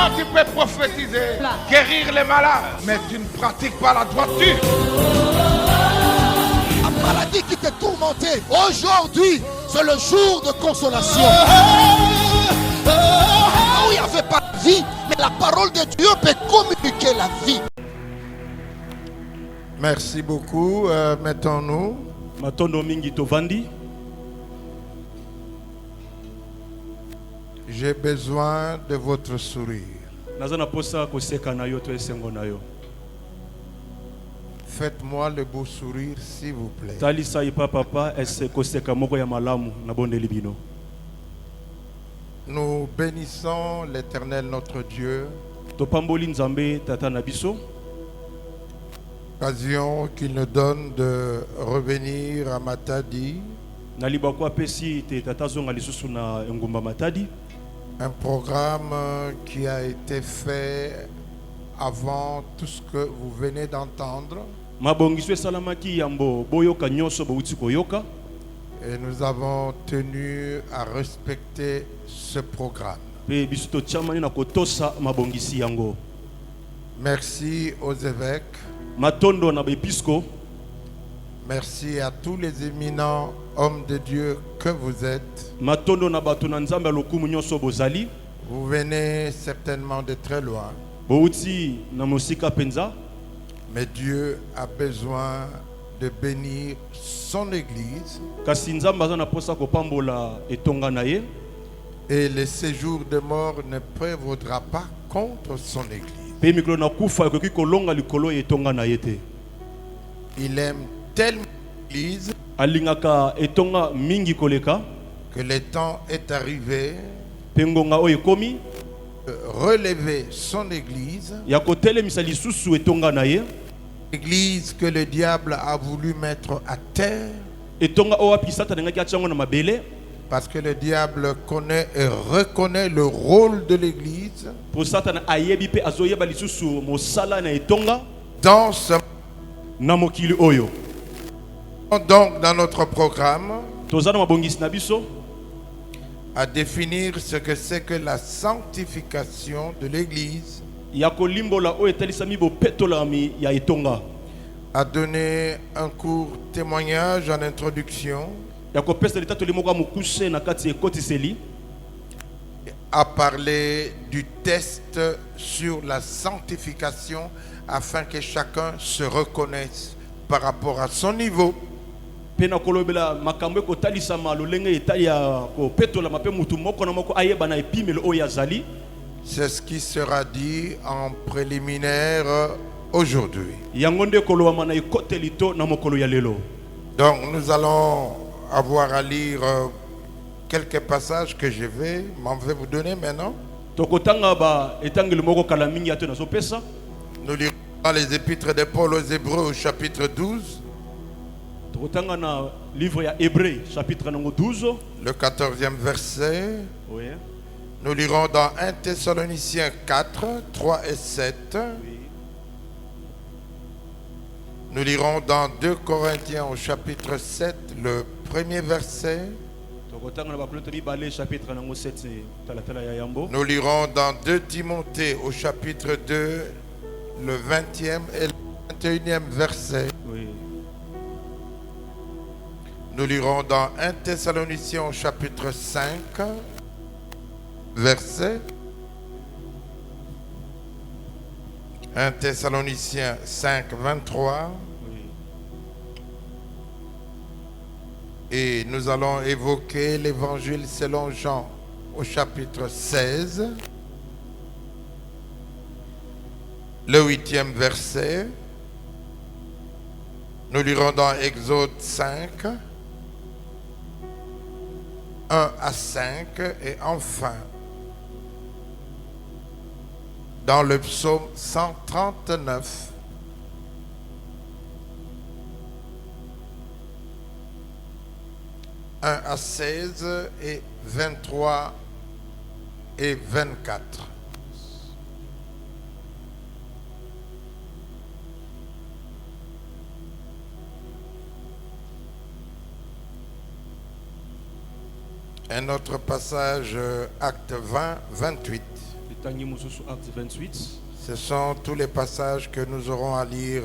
Toi, tu peux prophétiser, guérir les malades, mais tu ne pratiques pas la droiture. La maladie qui te tourmentait, aujourd'hui, c'est le jour de consolation. Où il n'y avait pas de vie, mais la parole de Dieu peut communiquer la vie. Merci beaucoup. Mettons-nous. Matondo mingi tovandi. J'ai besoin de votre sourire. Nazana posa koseka na yo to esengo na yo. Faites-moi le beau sourire, s'il vous plaît. Talisa ipa papa ese koseka moko ya malamu na bondeli bino. Nous bénissons l'Éternel notre Dieu. Topamboli nzambe tata na biso. Occasion qu'il nous donne de revenir à Matadi. Naliba kwa pesi te tata zonga lisusu na ngumba Matadi. Un programme qui a été fait avant tout ce que vous venez d'entendre. Mabongiso salamaki yambo boyoka nyoso bouti koyoka. Et nous avons tenu à respecter ce programme. Pe bisuto chamani na kotosa mabongisi yango. Merci aux évêques. Matondo na bepisco. Merci à tous les éminents hommes de Dieu que vous êtes. Matondo na bato na nzambe lokumu nyoso bozali. Vous venez certainement de très loin. Bouti na mosika penza. Mais Dieu a besoin de bénir son église. Kasi nzambe aza na posa kopambola etonga na ye. Et le séjour de mort ne prévaudra pas contre son église. Pe mikro na kufa ekoki kolonga likolo etonga na ye te. Il aime tellement l'église Alingaka etonga mingi koleka. que le temps est arrivé Pengonga oyo ekomi de relever son église. ya kotelemisa lisusu etonga na ye. L'église que le diable a voulu mettre à terre. Etonga oyo api satana ngaki atyango na mabele. Parce que le diable connaît et reconnaît le rôle de l'église. Po satana ayebi pe azoyeba lisusu mosala na etonga Dans ce na mokili oyo. donc dans notre programme, Tozana mabongisi na biso à définir ce que c'est que la sanctification de l'église, ya kolimbola oyo etalisami bopetolami ya etonga. à donner un court témoignage en introduction, Ya kopesa litato limoko mukuse na kati ekotiseli. à parler du test sur la sanctification afin que chacun se reconnaisse par rapport à son niveau. Pena kolobela makambo ekotalisama lolenge etali ya kopetola mape mutu moko na moko ayeba na epimelo oyo azali. C'est ce qui sera dit en préliminaire aujourd'hui. Yango nde kolobama na ekotelito na mokolo ya lelo. Donc nous allons avoir à lire quelques passages que je vais vous donner maintenant. Tokotanga ba etangeli moko kala mingi ato na sopesa. Nous lirons dans les épîtres de Paul aux Hébreux au chapitre 12, Tokotanga na livre ya Hébreux chapitre nango 12. le 14e verset. Oui. Nous lirons dans 1 Thessaloniciens 4, 3 et 7. Oui. Nous lirons dans 2 Corinthiens au chapitre 7, le premier verset. Tokotanga na bakoloto bibale chapitre nango 7 talatala ya yambo. Nous lirons dans 2 Timothée au chapitre 2, le 20e et le 21e verset. Oui. Nous lirons dans 1 Thessaloniciens au chapitre 5, verset. 1 Thessaloniciens 5, 23. Oui. Et nous allons évoquer l'évangile selon Jean au chapitre 16, le 8e verset. Nous lirons dans Exode 5, 1 à 5, et enfin dans le psaume 139, à 16 et 23 et 24. Un autre passage, acte 20, 28. etangi mosusu acte 28 Ce sont tous les passages que nous aurons à lire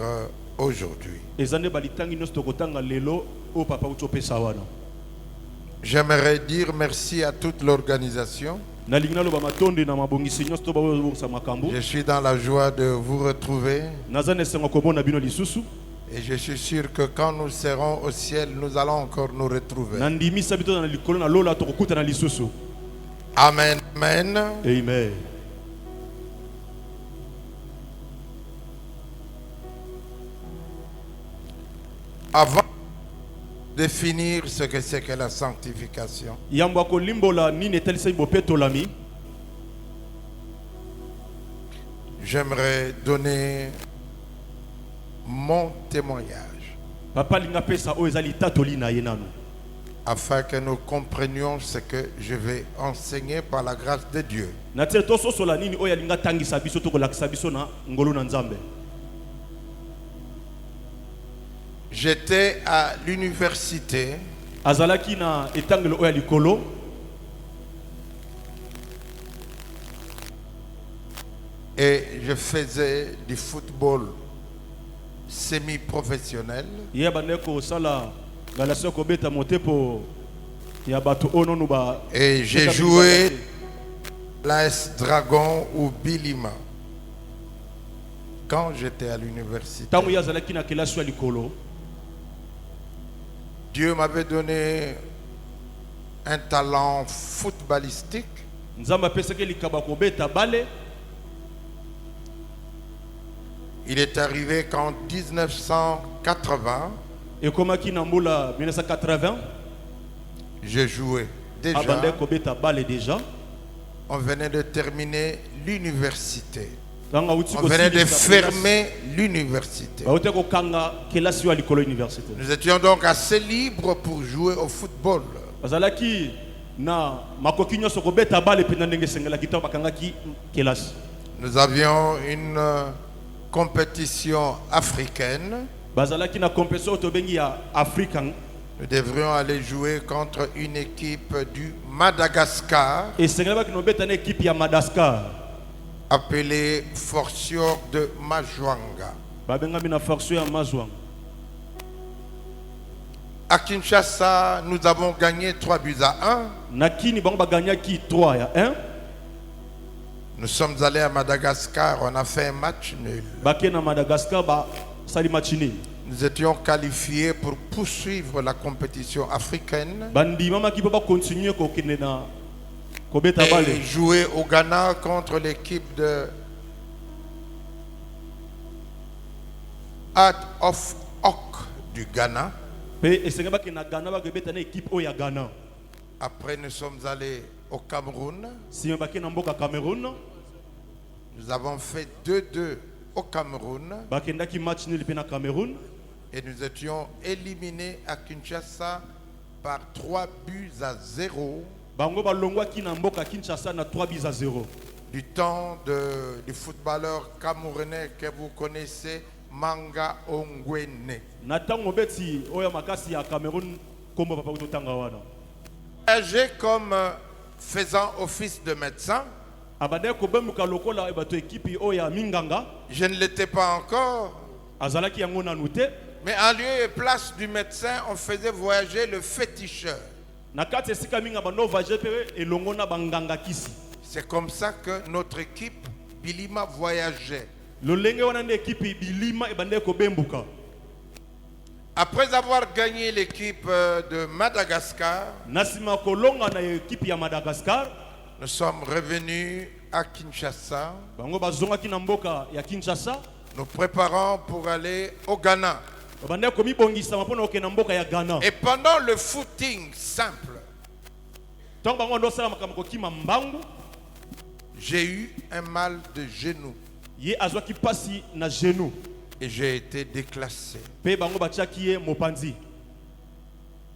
aujourd'hui. eza nde balitangi nyonso tokotanga lelo oyo papa uti opesa wana. J'aimerais dire merci à toute l'organisation. nalingi naloba matondi na mabongisi nyonso to babongisa makambo. Je suis dans la joie de vous retrouver. naza na esengo komona bino lisusu. Et je suis sûr que quand nous serons au ciel, nous allons encore nous retrouver. nandimisa bito na likolo na lola tokokuta na lisusu. Amen. Amen. Amen. Avant de définir ce que c'est que la sanctification, yambo kolimbola nini etalisa bopetolami. j'aimerais donner mon témoignage papa linga pesa oyo eza litatoli na ye nano. afin que nous comprenions ce que je vais enseigner par la grâce de Dieu. na tie tososola nini oyo alinga tangisa biso tokolakisa biso na ngolu na nzambe. J'étais à l'université azalaki na etangelo oyo ya likolo. et je faisais du football semi-professionnel. ye bande kosala galation kobeta motepo ya bato onono ba. Et j'ai joué l'AS Dragon ou Bilima quand j'étais à l'université. tango ye azalaki na kelasi ya likolo. Dieu m'avait donné un talent footballistique. nzambe apesaki likaba kobeta bale. Il est arrivé qu'en 1980, ekomaki na mbula 1980 je jouais déjà. abande kobeta bale déjà. On venait de terminer l'université. Tanga uti On venait de kosilisa fermer l'université. kelasi. Baute kokanga kelasi ya likolo université. Nous étions donc assez libres pour jouer au football. bazalaki na makoki nyonso kobeta bale pena ndenge esengelaki to bakangaki kelasi. Nous avions une compétition africaine. bazalaki na compétition tobengi ya Afrika. Nous devrions aller jouer contre une équipe du Madagascar esengelaki nobeta na équipe ya Madagascar appelée Forcior de Majwanga. babengami na force ya Mazwang. À Kinshasa, nous avons gagné 3-1. na kini bango baganyaki 3 ya 1. Nous sommes allés à Madagascar, on a fait un match nul. bake na Madagascar ba sali match nul. Nous étions qualifiés pour poursuivre la compétition africaine bandimamaki po bakontinue kokende na kobeta bale. et jouer au Ghana contre l'équipe de Heart of Oak du Ghana. pe esenge bake na Ghana bakobeta na équipe oyo ya Ghana. Après, nous sommes allés au Cameroun. sima bake na mboka Cameroun Nous avons fait 2-2 au Cameroun bakendaki match nul pe na Cameroun. et nous étions éliminés à Kinshasa par 3-0 bango balongwaki na mboka Kinshasa na 3-0 du temps du footballeur camerounais que vous connaissez, Manga Ongwene. na tango beti oyo makasi ya Cameroun kombo papa utotanga wana. Âgé comme faisant office de médecin, abade kobemuka lokola bato équipe oyo ya minganga. je ne l'étais pas encore, azalaki yango nanu te. mais en lieu et place du médecin, on faisait voyager le féticheur. na kati esika minga bando voyager pe elongo na banganga kisi. C'est comme ça que notre équipe Bilima voyageait. lolenge wana nde équipe bilima ebande kobembuka. Après avoir gagné l'équipe de Madagascar, na sima kolonga na équipe ya Madagascar nous sommes revenus à Kinshasa. bango bazongaki na mboka ya Kinshasa. Nous préparons pour aller au Ghana. babande komibongisa mpona okenda mboka ya Ghana. Et pendant le footing simple, Tant bango ndosala makambo kokima mbangu. j'ai eu un mal de genou Ye azwaki pasi na genou. et j'ai été déclassé. Pe bango batiaki ye mopanzi.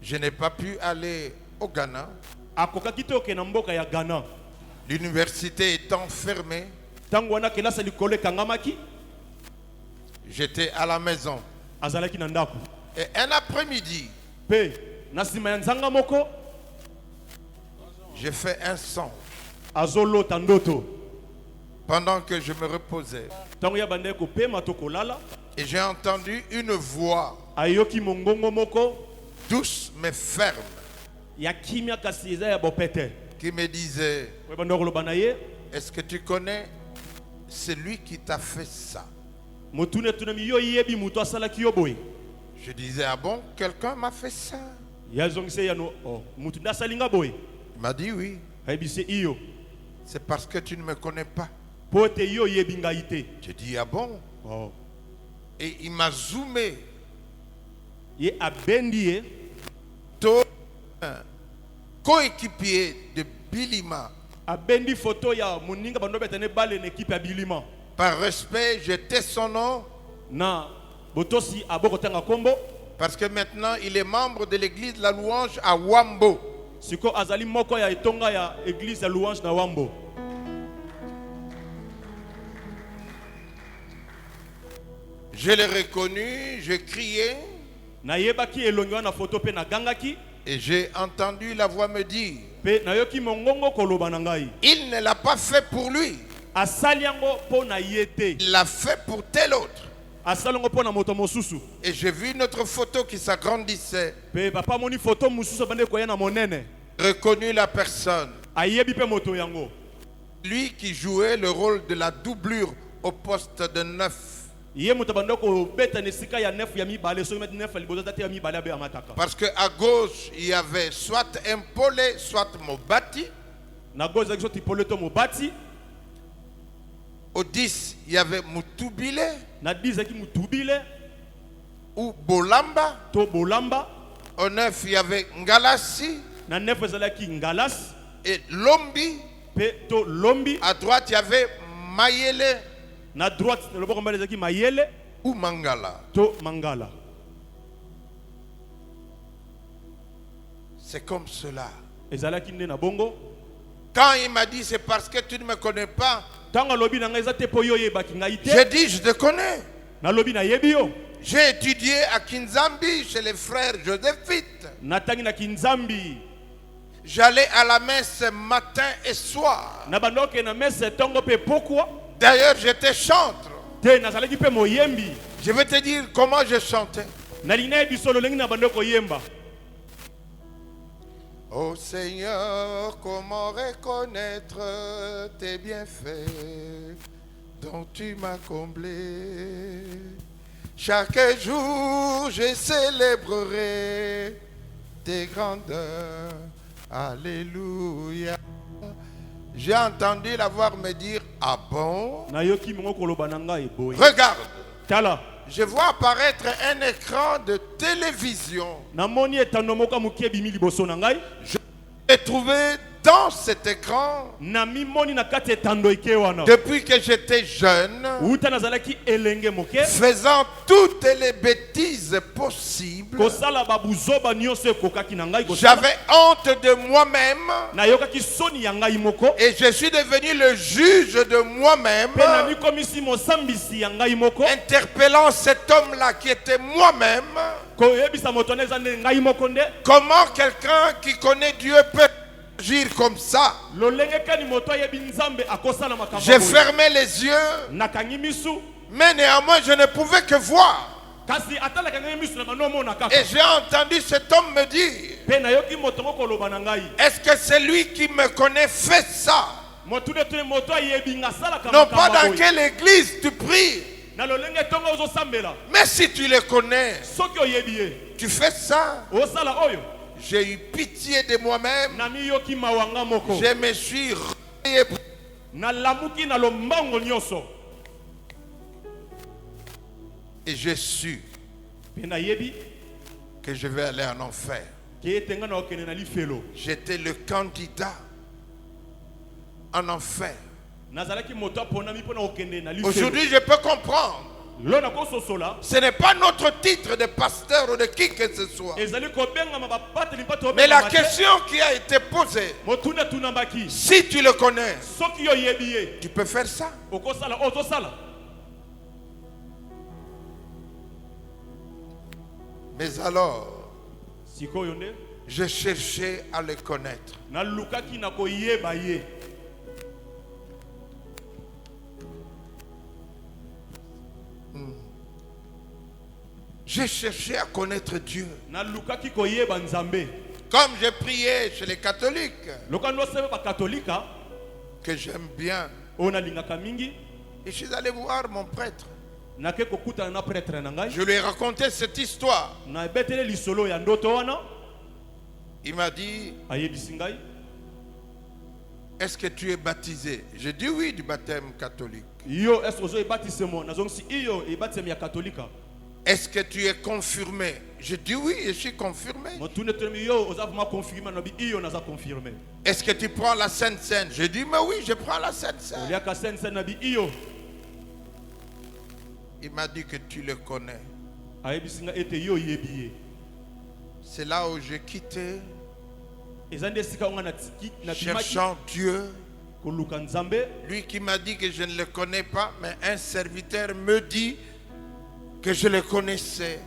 Je n'ai pas pu aller au Ghana. Akokaki te okenda mboka ya Ghana. L'université étant fermée, Tango wana kelasa likolo ekangamaki. j'étais à la maison. Azalaki na ndako. Et un après-midi, Pe na sima ya nzanga moko j'ai fait un songe. azolota ndoto. pendant que je me reposais. Tango ya bande ko pema to kolala. Et j'ai entendu une voix Ayoki mongongo moko. douce mais ferme Ya kimia kasi eza ya bopete. qui me disait, We bande ko lobana ye. est-ce que tu connais celui qui t'a fait ça? Motune tunami yo yebi muto asala ki yo boy. Je disais, ah bon, quelqu'un m'a fait ça? Ya zongise ya no oh mutu ndasalinga boy. Il m'a dit oui. Hayibi se iyo. C'est parce que tu ne me connais pas. Pote yo yebi ngaite. Je dis, ah bon? Oh. Et il m'a zoomé. Ye abendi ye. Ton coéquipier de Bilima. Abendi photo ya muninga bando betane bale na équipe ya Bilima. Par respect, je tais son nom. Na botosi aboko tanga kombo. Parce que maintenant, il est membre de l'église de la louange à Wambo. Siko azali moko ya etonga ya église ya louange na Wambo. Je l'ai reconnu, je criais Na yebaki elongo na photo pe na gangaki. et j'ai entendu la voix me dire, Pe na yoki mongongo koloba na ngai. il ne l'a pas fait pour lui, Asali yango po na yete. il l'a fait pour tel autre. Asali yango po na moto mosusu. Et j'ai vu notre photo qui s'agrandissait, Pe papa moni photo mosusu bande ko ya na monene. reconnu la personne. Ayebi pe moto yango. Lui qui jouait le rôle de la doublure au poste de 9. Ye moto bande ko beta ne sika ya 9 ya mi bale so met 9 libozo tate ya mi bale be amataka. Parce qu'à gauche, il y avait soit Impolé, soit Mobati. Na goza kiso tipoleto mobati. Au 10, il y avait Mutubile Na 10 ki mutubile ou Bolamba. to bolamba. Au 9, il y avait Ngalassi Na 9 ezalaki ngalas et Lombi. pe to lombi. À droite, il y avait Mayele Na droite le boko mbale ezalaki mayele ou Mangala. to mangala. C'est comme cela. Ezalaki nde na bongo. Quand il m'a dit, c'est parce que tu ne me connais pas, Tanga lobi na ngai ezate po yo yebaki ngai te. j'ai dit, je te connais. Na lobi na yebi yo. J'ai étudié à Kinzambi chez les frères Josephites. Na tangi na kinzambi. J'allais à la messe matin et soir. Na bandoke na messe tongo pe pourquoi? D'ailleurs, j'étais chantre. Te na salaki pe moyembi. Je vais te dire comment je chantais. Na lina yebi solo lengi na bandoko yemba. Oh Seigneur, comment reconnaître tes bienfaits dont tu m'as comblé. Chaque jour, je célébrerai tes grandeurs. Alléluia. J'ai entendu la voix me dire, ah bon? Na yoki mongo koloba na ngai boy. Regarde, Tala. je vois apparaître un écran de télévision. Na moni etando moko mukie bimi liboso na ngai. J'ai trouvé dans cet écran, Na mi moni na kati etando ike wana. depuis que j'étais jeune, Uta nazalaki elenge moke. faisant toutes les bêtises possibles, Kosala babuzoba nyonso ekokaki na ngai kosala. j'avais honte de moi-même Na yokaki soni ya ngai moko. et je suis devenu le juge de moi-même, Pe na mikomisi mosambisi ya ngai moko. interpellant cet homme-là qui était moi-même. Koyebisa moto na eza nde ngai moko nde. Comment quelqu'un qui connaît Dieu peut agir comme ça? Lolenge kani moto ayebi nzambe akosala makambo. J'ai fermé les yeux, Nakangi misu. mais néanmoins je ne pouvais que voir. Kasi atalaka ngai misu na bano mona kaka. Et j'ai entendu cet homme me dire, Pe na yoki moto moko koloba na ngai. est-ce que celui qui me connaît fait ça? Moto de tune moto ayebi ngasala kama. Non pas dans quelle église tu pries, Na lolenge tongo ozo sambela. mais si tu le connais, Soki oyebi ye. tu fais ça. Osala oyo. J'ai eu pitié de moi-même, Na mi yoki mawanga moko. je me suis réveillé Na lamuki na lombango nyonso. et j'ai su Pe na yebi que je vais aller en enfer. ke etenga na okene na lifelo. J'étais le candidat en enfer. Nazalaki moto aponami pona okende na lifelo. Aujourd'hui, je peux comprendre. Lona kososola. Ce n'est pas notre titre de pasteur ou de qui que ce soit. Ezali kobenga mabapate lipato. Mais la question qui a été posée, Motuna tunambaki. si tu le connais, Soki yo yebi ye. tu peux faire ça. Okosala ozosala. Mais alors, Sikoyo nde je cherchais à le connaître. na lukaki na koyeba ye. J'ai cherché à connaître Dieu. nalukaki koyeba nzambe Comme j'ai prié chez les catholiques, lokola nosebe bakatolika que j'aime bien. oyo nalingaka mingi Et je suis allé voir mon prêtre. nake kokutana na prêtre na ngai Je lui ai raconté cette histoire. nabetele lisolo ya ndoto wana Il m'a dit, ayebisi ngai est-ce que tu es baptisé? J'ai dit oui, du baptême catholique. yo est-ce ozo ebatisemo nazongisi iyo ebatisemo ya katolika Est-ce que tu es confirmé? J'ai dit oui, je suis confirmé. motune tolemi yo oza vraiment confirmé nabi iyo naza confirmé Est-ce que tu prends la Sainte Seine? J'ai dit mais oui, je prends la Sainte Seine. oliaka sense nabi iyo Il m'a dit que tu le connais. ayebisi ngai ete yo oyebi ye C'est là où j'ai quitté, eza nde esika onga nabimaki cherchant Dieu. koluka nzambe Lui qui m'a dit que je ne le connais pas, mais un serviteur me dit que je le connaissais.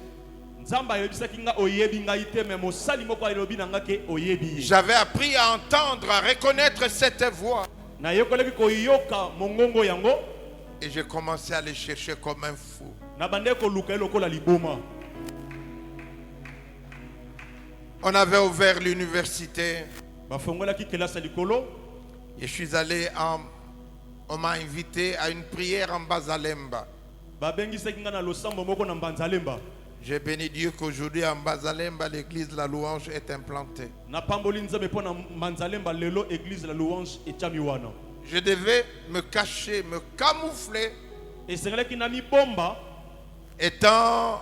nzambe ayebisaki nga oyebi ngai te me mosali moko alobi na nga ke oyebi ye J'avais appris à entendre, à reconnaître cette voix. nayokolaki koyoka mongongo yango Et j'ai commencé à le chercher comme un fou. nabandeki koluka ye lokola liboma On avait ouvert l'université bafongolaki kelasi ya likolo et je suis allé on m'a invité à une prière en Bazalemba. babengisaki nga na losambo moko na mbanzalemba J'ai béni Dieu qu'aujourd'hui en Bazalemba, l'église de la louange est implantée. napamboli nzambe mpo na mbanzalemba lelo église la louange etiami wana Je devais me cacher, me camoufler, esengelaki na mibomba étant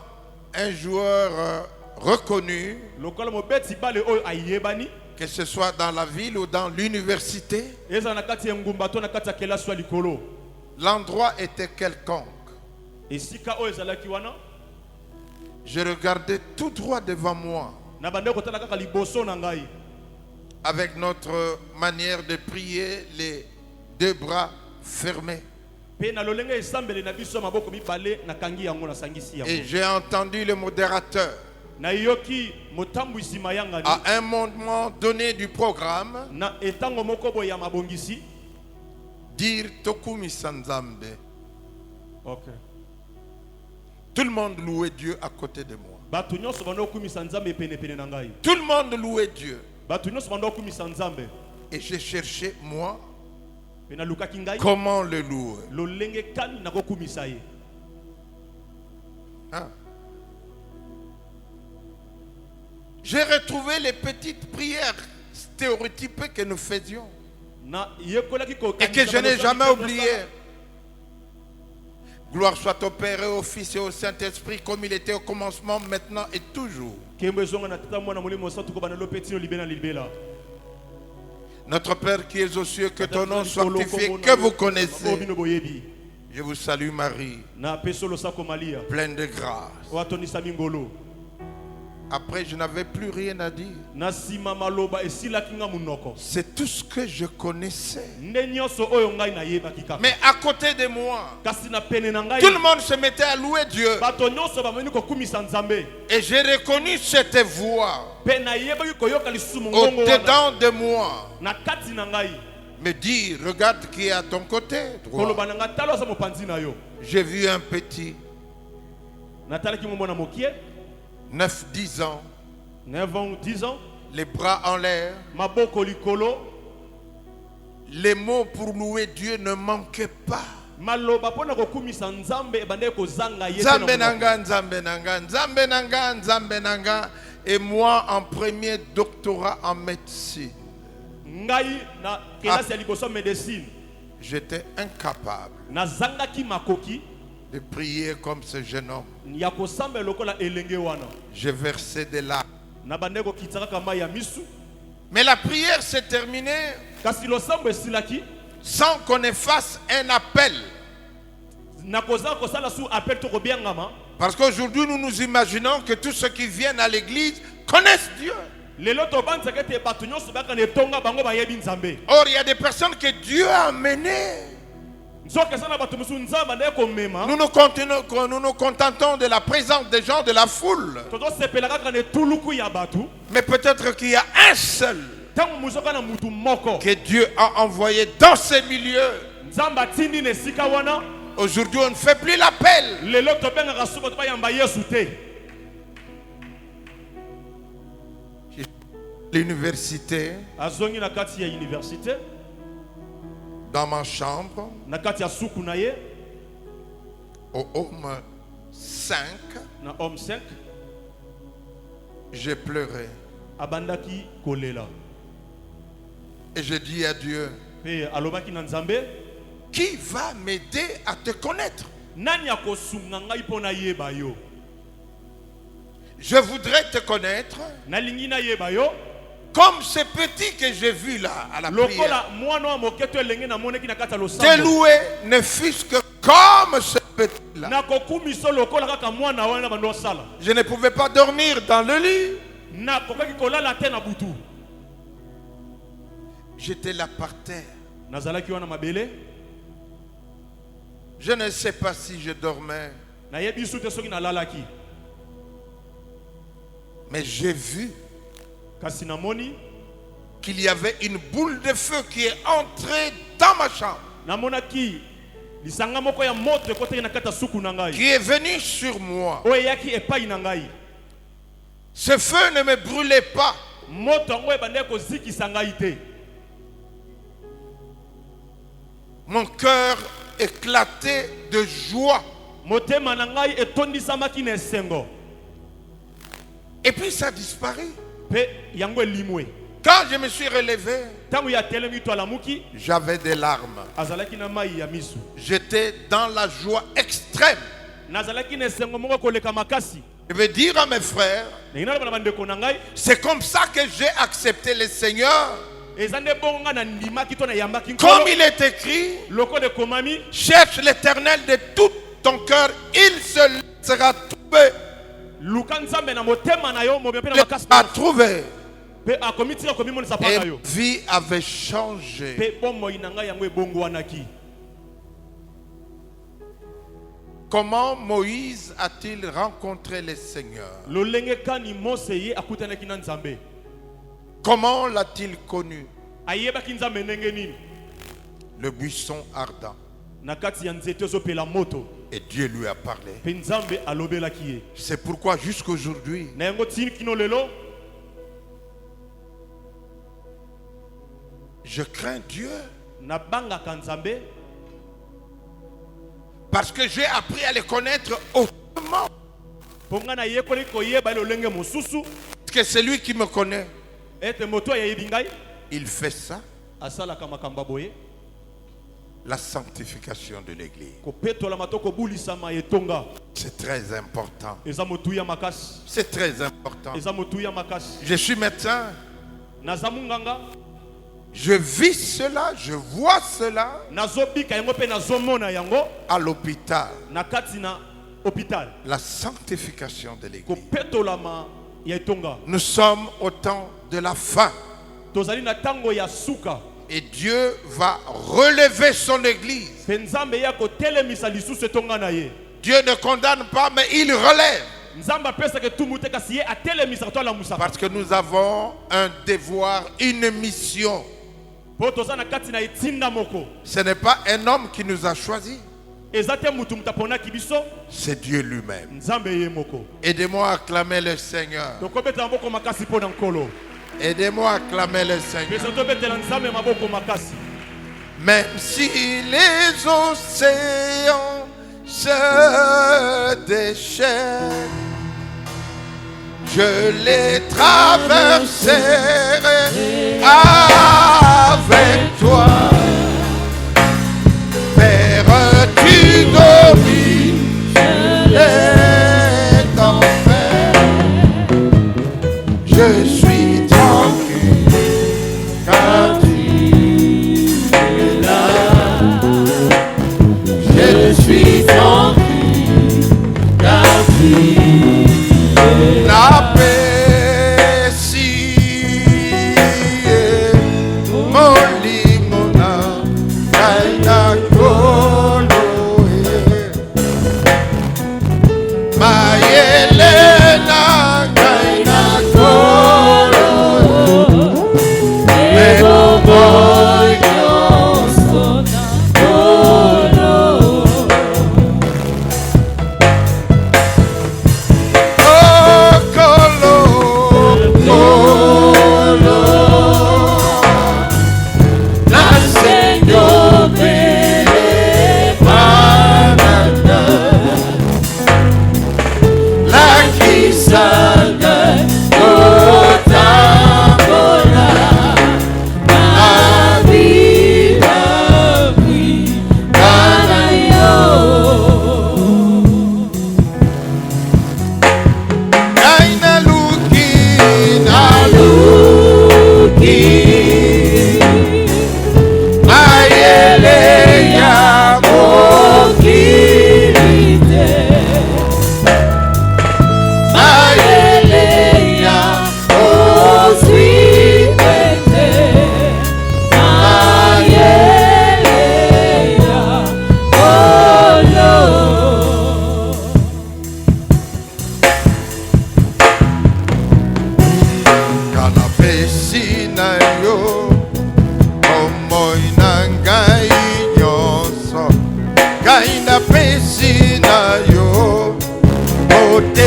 un joueur reconnu, lokola mobeti bale oyo ayebani que ce soit dans la ville ou dans l'université. ezala na kati ya ngumba to na kati ya kelasi ya likolo L'endroit était quelconque. esika oyo ezalaki wana Je regardais tout droit devant moi na bandeki kotala kaka liboso na ngai avec notre manière de prier, les deux bras fermés. mpe na lolenge esambele na biso maboko mibale nakangi yango nasangisi Et yango j'ai entendu le modérateur nayoki motambwisi mayangani à un moment donné du programme na etango moko boye ya mabongisi dire Tokumi Sanzambe. okay. Tout le monde louait Dieu à côté de moi. bato nyonso banda okumisa nzambe penepene na ngai Tout le monde louait Dieu. bato nyonso banda okumisa nzambe Et j'ai cherché, moi, mpe nalukaki ngai comment le louer. lolenge kani nakokumisa ye Hein? J'ai retrouvé les petites prières stéréotypées que nous faisions na yekolaki et que je n'ai jamais oubliées. Gloire soit au Père et au Fils et au Saint-Esprit comme il était au commencement, maintenant et toujours. kembo ezonga na tata mwana molimo santu ko bana lopetino libena libela Notre Père qui es aux cieux, que ton nom soit sanctifié, que vous connaissez. obino boyebi Je vous salue Marie, na pesolo sako malia pleine de grâce. watonisa mingolo Après, je n'avais plus rien à dire. na sima maloba esilaki nga munoko C'est tout ce que je connaissais. nde nyonso oyo ngai nayebaki kaka Mais à côté de moi, kasi na pene na ngai tout le monde se mettait à louer Dieu. bato nyonso bamoni kokumisa nzambe Et j'ai reconnu cette voix mpe nayebaki koyoka lisumu ngongo wana au-dedans de moi. na kati na ngai Me dire, regarde qui est à ton côté droit. koloba na ngai tala oza mopanzi na yo J'ai vu un petit, natalaki momona mokie 9-10 ans, 9 ans 10 ans les bras en l'air. maboko likolo Les mots pour louer Dieu ne manquaient pas. maloba mpona kokumisa nzambe ebandeki kozanga ye te na Nzambe monoko. nanga, Nzambe nanga, Nzambe nanga, Nzambe nanga. Et moi en premier doctorat en médecine. ngai na kelasi ya liboso médecine J'étais incapable nazangaki makoki de prier comme ce jeune homme. ya kosamba lokola elenge wana Je versais des larmes. na bandeki kokitisa kaka mai ya misu Mais la prière s'est terminée kasi losambo esilaki sans qu'on ait fasse un appel. na koza kosala su appel to kobiangama Parce qu'aujourd'hui, nous nous imaginons que tous ceux qui viennent à l'église connaissent Dieu. lelo tobanzaka ete bato nyonso baka na etonga bango bayebi nzambe Or, il y a des personnes que Dieu a amenées. nzoka eza na bato mosusu nzambe andeki komema Nous nous contentons de la présence des gens, de la foule. tozosepela kaka na etuluku ya bato Mais peut-être qu'il y a un seul ntango mozoka na mutu moko que Dieu a envoyé dans ces milieux. nzambe atindi na esika wana Aujourd'hui, on ne fait plus l'appel. lelo tobengaka su bato bayamba yesu te l'université, azongi na kati ya université, dans ma chambre, na kati ya suku na ye, au Homme 5, na homme 5, j'ai pleuré. abandaki kolela. Et je dis à Dieu, Pe alobaki na Nzambe, qui va m'aider à te connaître? nani akosunga ngai pona yeba yo? Je voudrais te connaître Nalingi na yeba yo, comme ce petit que j'ai vu là à la prière. lokola mwana wa moketo elenge na moneki na kati ya Te losambo. louer ne fût-ce que comme ce petit là. Na kokumiso lokola kaka mwana wana bando sala. Je ne pouvais pas dormir dans le lit. Na kokaki kolala te na butu. J'étais là par terre. Nazalaki wana mabele. Je ne sais pas si je dormais, Na yebi sute soki na lalaki. mais j'ai vu Kasi na moni, qu'il y avait une boule de feu qui est entrée dans ma chambre, na monaki lisanga moko ya moto ekote na kata suku na ngai. qui est venue sur moi. Oyo yaki epai na ngai. Ce feu ne me brûlait pas, Moto yango ebande kozikisa ngai te. mon cœur éclatait de joie. Motema na ngai etondisamaki na esengo. Et puis ça disparaît. Pe yango elimwe. Quand je me suis relevé, Tango ya telemi to alamuki, j'avais des larmes. azalaki na mai ya misu. J'étais dans la joie extrême. Nazalaki na esengo moko koleka makasi. Je vais dire à mes frères, Na bana bandeko na ngai, c'est comme ça que j'ai accepté le Seigneur. ezande bonga na ndimaki to na yambaki Comme nkolo. il est écrit, Loko de komami, cherche l'Éternel de tout ton cœur, il se sera trouvé. luka nzambe na motema na yo mobe pe na Il makasi. a trouvé. Pe akomiti akomi moni Et sapana ma yo. vie avait changé. Pe bomo ina ngai yango ebongwanaki. Comment Moïse a-t-il rencontré le Seigneur? Lolenge kani Mose ye akutanaki na Nzambe. Comment l'a-t-il connu? Ayebaki Nzambe ndenge nini? Le buisson ardent. Na kati ya nzete ozopela moto. Et Dieu lui a parlé. Pe Nzambe alobelaki ye. C'est pourquoi jusqu'aujourd'hui, Na yango tini kino lelo, je crains Dieu. na bangaka Nzambe Parce que j'ai appris à le connaître autrement. ponga na yekoli koyeba lolenge mosusu. Parce que c'est lui qui me connaît. Ete moto ya yebi ngai Il fait ça, asalaka makamba boye. la sanctification de l'Église. Kopetola matoko bulisama etonga. C'est très important. Eza motuya makasi. C'est très important. Eza motuya makasi. Je suis médecin. Nazamunganga. Je vis cela, je vois cela Nazobika yango pe nazomona yango. à l'hôpital. Na kati na hôpital. La sanctification de l'Église. Kopetolama ya etonga. Nous sommes au temps de la fin. Tozali na tango ya suka. Et Dieu va relever son Église. Pe Nzambe ya kotelemisa lisusu etonga na ye. Dieu ne condamne pas, mais il relève. Nzambe apesaka tumutu kasi ye atelemisa to alamusaka. Parce que nous avons un devoir, une mission. Po toza na kati na etinda moko. Ce n'est pas un homme qui nous a choisis, Eza te mutu mutaponaki biso, c'est Dieu lui-même. Nzambe ye moko. Aidez-moi à acclamer le Seigneur. Tokobetela maboko makasi po na nkolo. Aidez-moi à acclamer le Seigneur. Pesa tobetela Nzambe maboko makasi. Même si les océans se déchaînent, je les traverserai avec toi. Père, tu domines les tempêtes. Je suis tranquille car tu es là. Je suis tranquille car tu es là. La paix si est mon limonade.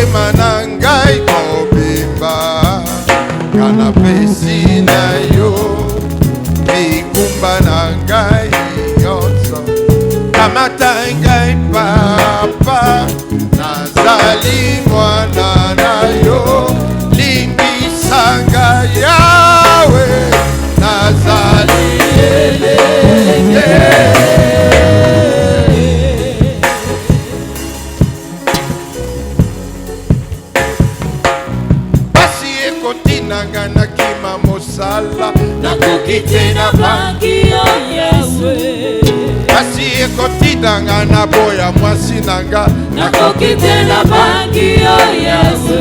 motema na ngai mobimba kana pesi na yo mikumba na ngai nyonso kamata ngai papa nazali mwana na yo limbisa ngai yawe nazali elenge nanga na kima mosala nakoki te na bangi yo Yesu kasi ekotinanga na boya mwasi nanga nakoki te na bangi yo Yesu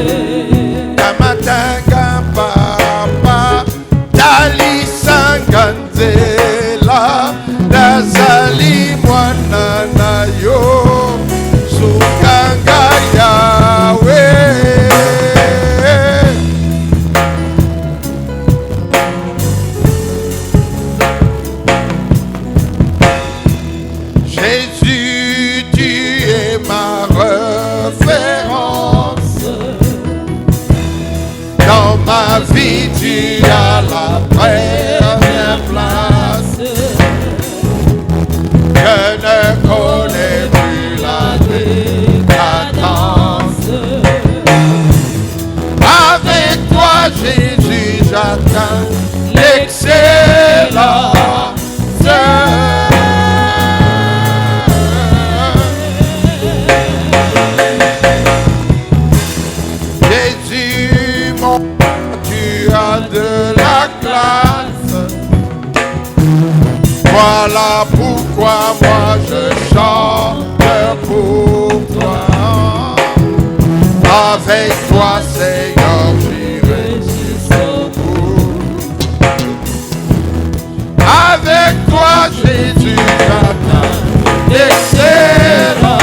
kamatanga papa talisanga nzela nazali mwana na yo sukanga yawe ma vie, tu as la première place. Je ne connais plus la décadence. Avec toi, Jésus, j'atteins l'excellence. Jésus, mon de la classe. Voilà pourquoi moi je chante pour toi. Avec toi Seigneur j'irai jusqu'au bout. Avec toi Jésus j'atteins l'excellence.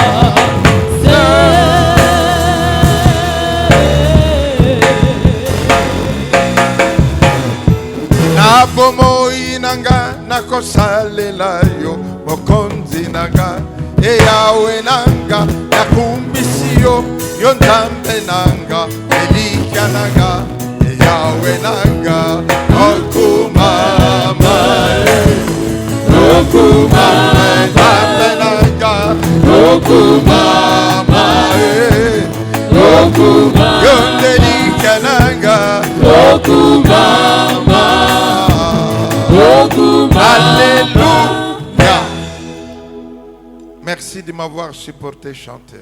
Bomoi nanga nakosalela yo mokonzi nanga e yawe nanga nakumbisi yo yo nzambe nanga elika nanga e yawe nanga okumama okumama nzambe nanga okumama okumama yo ndelika nanga okumama. Alléluia. Merci de m'avoir supporté chanter.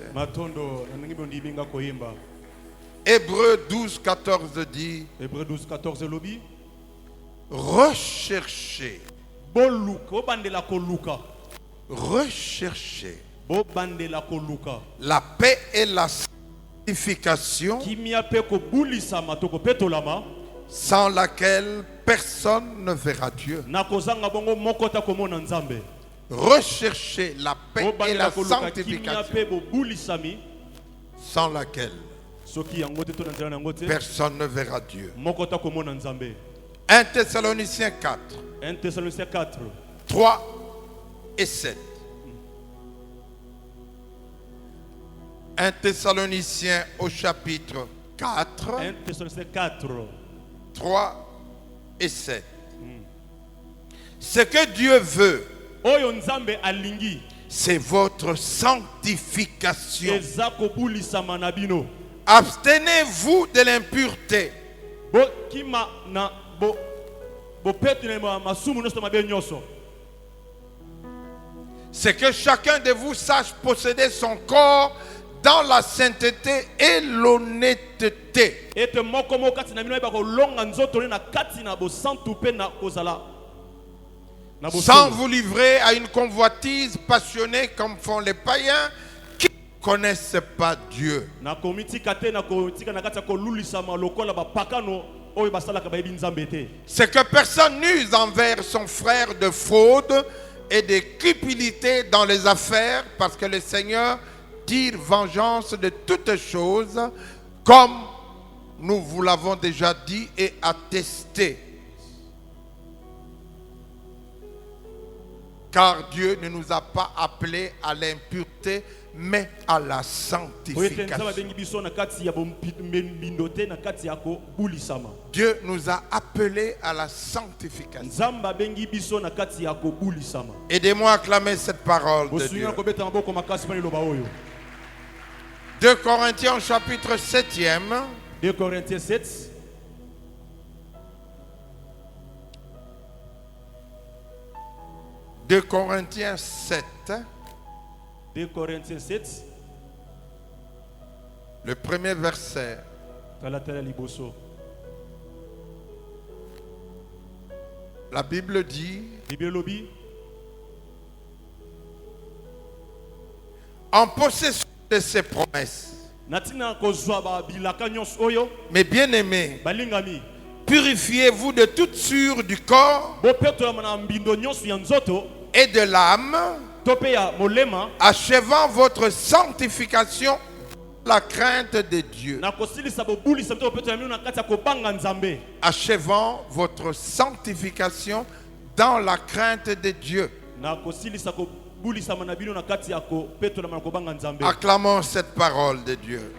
Hébreux 12, 14 dit recherchez. Recherchez la paix et la sanctification sans laquelle personne ne verra Dieu. Recherchez la paix et la sanctification sans laquelle personne ne verra Dieu. 1 Thessaloniciens 4, 3 et 7. 1 Thessaloniciens au chapitre 4, 3 et 7. Ce que Dieu veut, c'est votre sanctification. Abstenez-vous de l'impureté. C'est que chacun de vous sache posséder son corps dans la sainteté et l'honnêteté. Sans vous livrer à une convoitise passionnée comme font les païens qui ne connaissent pas Dieu. C'est que personne n'use envers son frère de fraude et de cupidité dans les affaires, parce que le Seigneur tire vengeance de toutes choses, comme nous vous l'avons déjà dit et attesté. Car Dieu ne nous a pas appelés à l'impureté, mais à la sanctification. Dieu nous a appelés à la sanctification. Aidez-moi à acclamer cette parole de Dieu. 2 Corinthiens chapitre 7e. 2 Corinthiens 7. De Corinthiens 7. 2 Corinthiens 7. Le premier verset. La Bible dit, en possession de ses promesses. Mes bien-aimés, purifiez-vous de toute souillure du corps et de l'âme, achevant votre sanctification dans la crainte de Dieu. Achevant votre sanctification dans la crainte de Dieu. Acclamons cette parole de Dieu.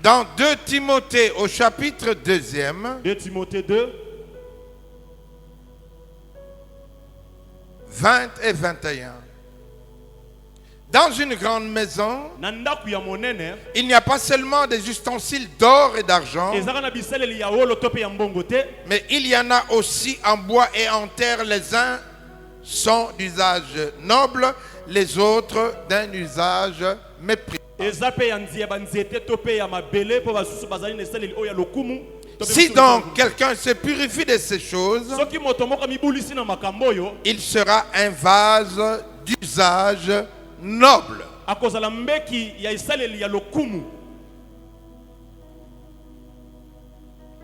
Dans 2 Timothée au chapitre 2e, 2 Timothée 2, 20 et 21. Dans une grande maison, il n'y a pas seulement des ustensiles d'or et d'argent, mais il y en a aussi en bois et en terre. Les uns sont d'usage noble, les autres d'un usage méprisable. Si donc quelqu'un se purifie de ces choses, il sera un vase d'usage noble,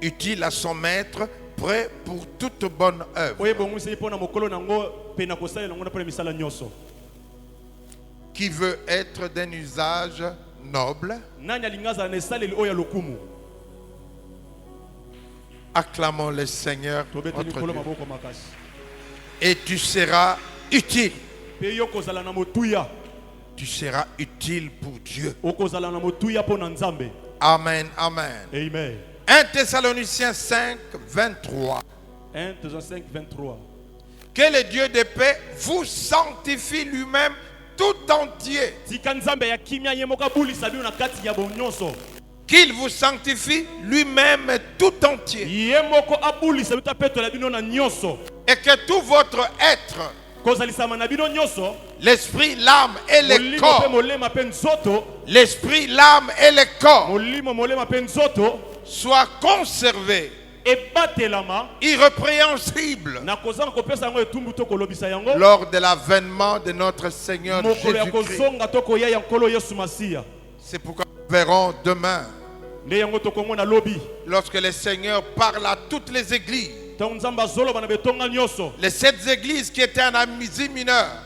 utile à son maître, prêt pour toute bonne œuvre. Qui veut être d'un usage noble? Acclamons le Seigneur notre Dieu. Et tu seras utile. Tu seras utile pour Dieu. Amen, amen. Amen. 1 Thessaloniciens 5, 23. 1 Thessaloniciens 5, 23. Que le Dieu de paix vous sanctifie lui-même tout entier. Qu'il vous sanctifie lui-même tout entier. Et que tout votre être, l'esprit, l'âme et le corps, l'esprit, l'âme et le corps, soit conservé irrépréhensible lors de l'avènement de notre Seigneur Jésus-Christ. C'est pourquoi nous verrons demain, lorsque le Seigneur parle à toutes les églises, les 7 églises qui étaient en Asie mineure,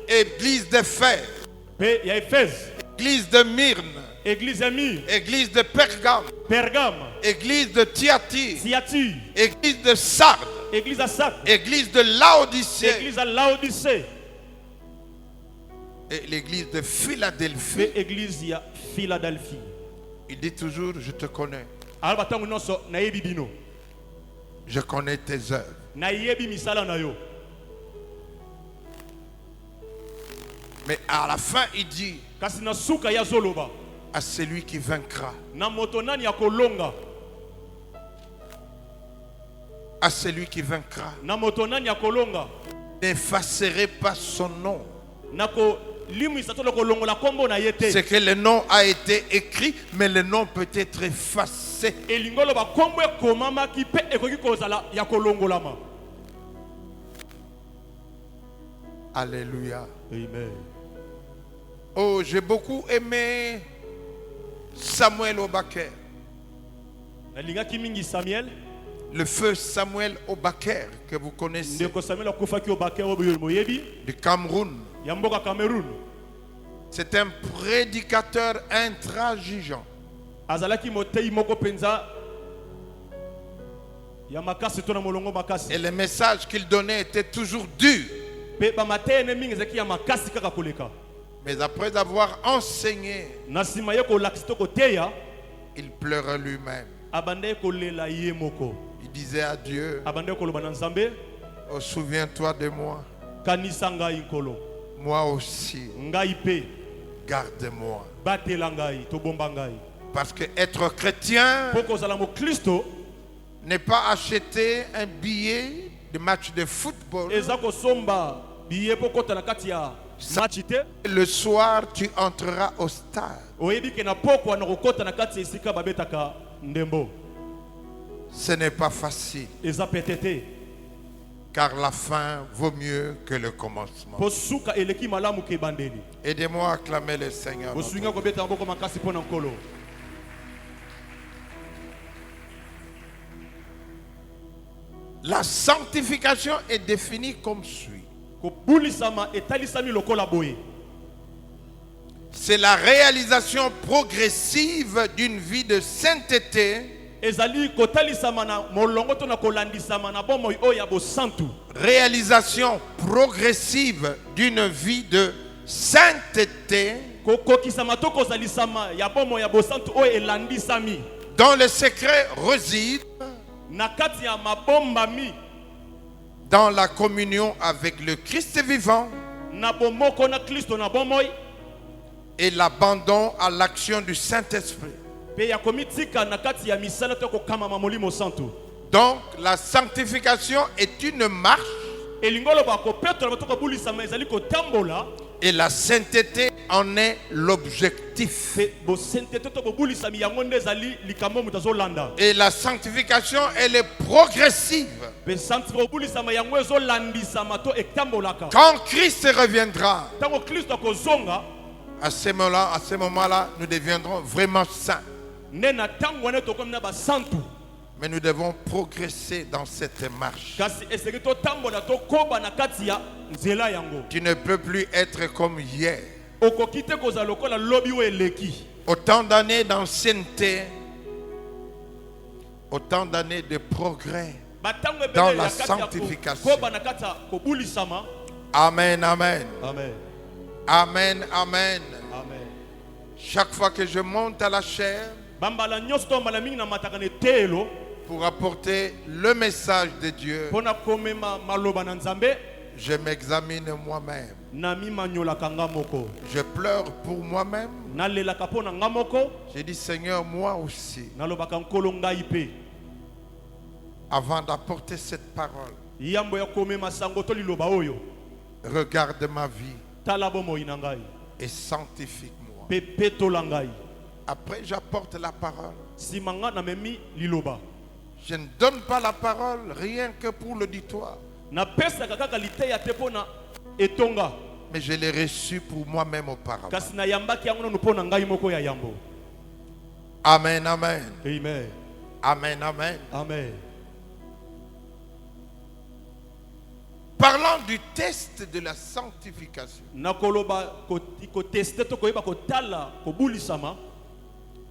église d'Éphèse, église de Myrne, église de Pergame, église de Thyatire, église de Sardes, église de Laodicée, et l'église de Philadelphie. Il dit toujours, je te connais. Je connais tes œuvres. Mais à la fin, il dit à celui qui vaincra, à celui qui vaincra, n'effacerai pas son nom. C'est que le nom a été écrit, mais le nom peut être effacé. Alléluia. Amen. Oh, j'ai beaucoup aimé Samuel Obaker. Le feu Samuel Obaker que vous connaissez, du Cameroun. C'est un prédicateur intransigeant. Et les messages qu'il donnait étaient toujours durs. Mais après avoir enseigné, il pleurait lui-même. Il disait à Dieu, oh, souviens-toi de moi. Moi aussi. Garde-moi. Parce que être chrétien n'est pas acheter un billet de match de football. Le soir, tu entreras au stade. Ce n'est pas facile. Car la fin vaut mieux que le commencement. Aidez-moi à acclamer le Seigneur. La sanctification est définie comme suit. C'est la réalisation progressive d'une vie de sainteté. Réalisation progressive d'une vie de sainteté dont le secret réside dans la communion avec le Christ vivant et l'abandon à l'action du Saint-Esprit. Donc la sanctification est une marche et la sainteté en est l'objectif. Et la sanctification, elle est progressive. Quand Christ reviendra, à ce moment-là, nous deviendrons vraiment saints. Mais nous devons progresser dans cette marche. Tu ne peux plus être comme hier. Autant d'années d'ancienneté, autant d'années de progrès dans la sanctification. Amen, amen. Amen. Amen, amen. Chaque fois que je monte à la chair pour apporter le message de Dieu, je m'examine moi-même. Je pleure pour moi-même. Je dis, Seigneur, moi aussi, avant d'apporter cette parole, regarde ma vie et sanctifie-moi. Après, j'apporte la parole. Je ne donne pas la parole rien que pour l'auditoire. Mais je l'ai reçu pour moi-même auparavant. Amen, amen. Amen. Amen, amen. Amen. Parlant du test de la sanctification,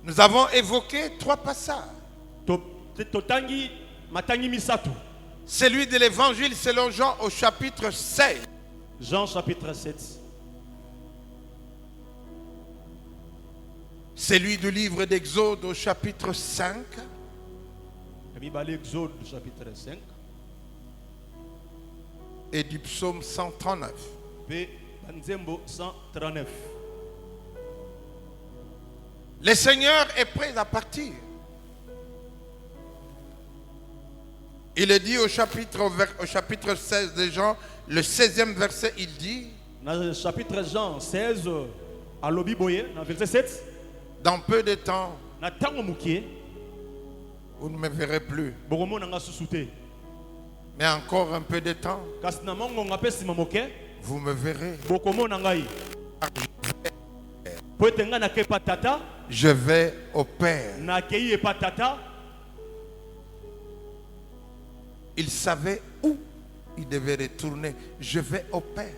nous avons évoqué 3 passages. Celui de l'évangile selon Jean au chapitre 16. Jean chapitre 7. Celui du livre d'Exode au chapitre 5. Exode chapitre 5. Et du psaume 139. Le Seigneur est prêt à partir. Il est dit au chapitre 16 de Jean, le 16e verset, il dit, dans le chapitre Jean 16, à l'Obiboye, dans le verset 7, dans peu de temps, vous ne me verrez plus. Mais encore un peu de temps, vous me verrez. Je vais au Père. Il savait où il devait retourner. Je vais au Père.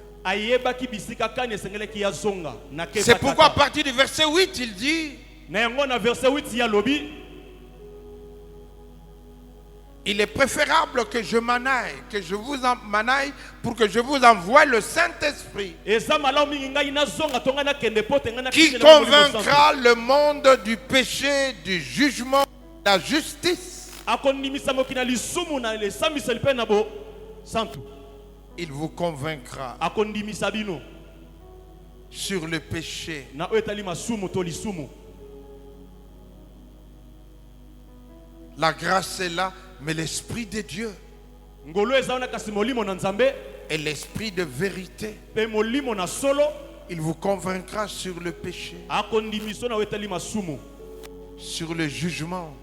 C'est pourquoi à partir du verset 8, il dit, il est préférable que je m'en aille, que je vous m'en aille pour que je vous envoie le Saint-Esprit qui convaincra le monde du péché, du jugement, de la justice. Il vous convaincra sur le péché. La grâce est là, mais l'Esprit de Dieu et l'Esprit de vérité, il vous convaincra sur le péché, sur le jugement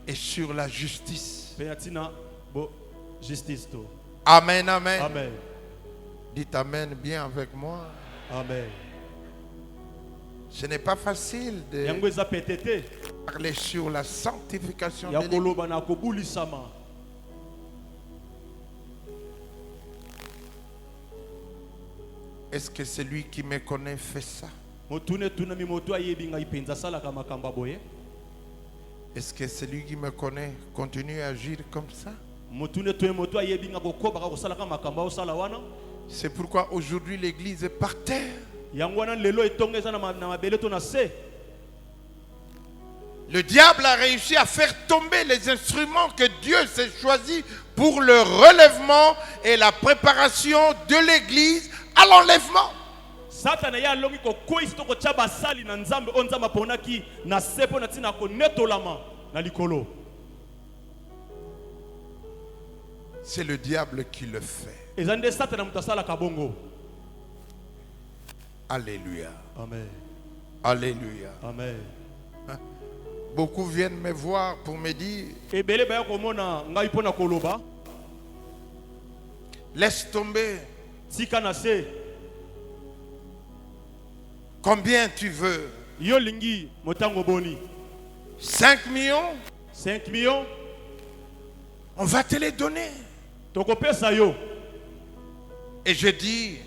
et sur la justice. Amen, amen. Amen. Dites Amen bien avec moi. Amen. Ce n'est pas facile de parler sur la sanctification de l'Église. Est-ce que celui qui me connaît fait ça? Est-ce que celui qui me connaît continue à agir comme ça? C'est pourquoi aujourd'hui l'Église est par terre. Le diable a réussi à faire tomber les instruments que Dieu s'est choisis pour le relèvement et la préparation de l'Église à l'enlèvement. C'est le diable qui le fait. Alléluia. Amen. Alléluia. Amen. Beaucoup viennent me voir pour me dire, laisse tomber. Combien tu veux? 5 millions? 5 millions. On va te les donner. Et je dis,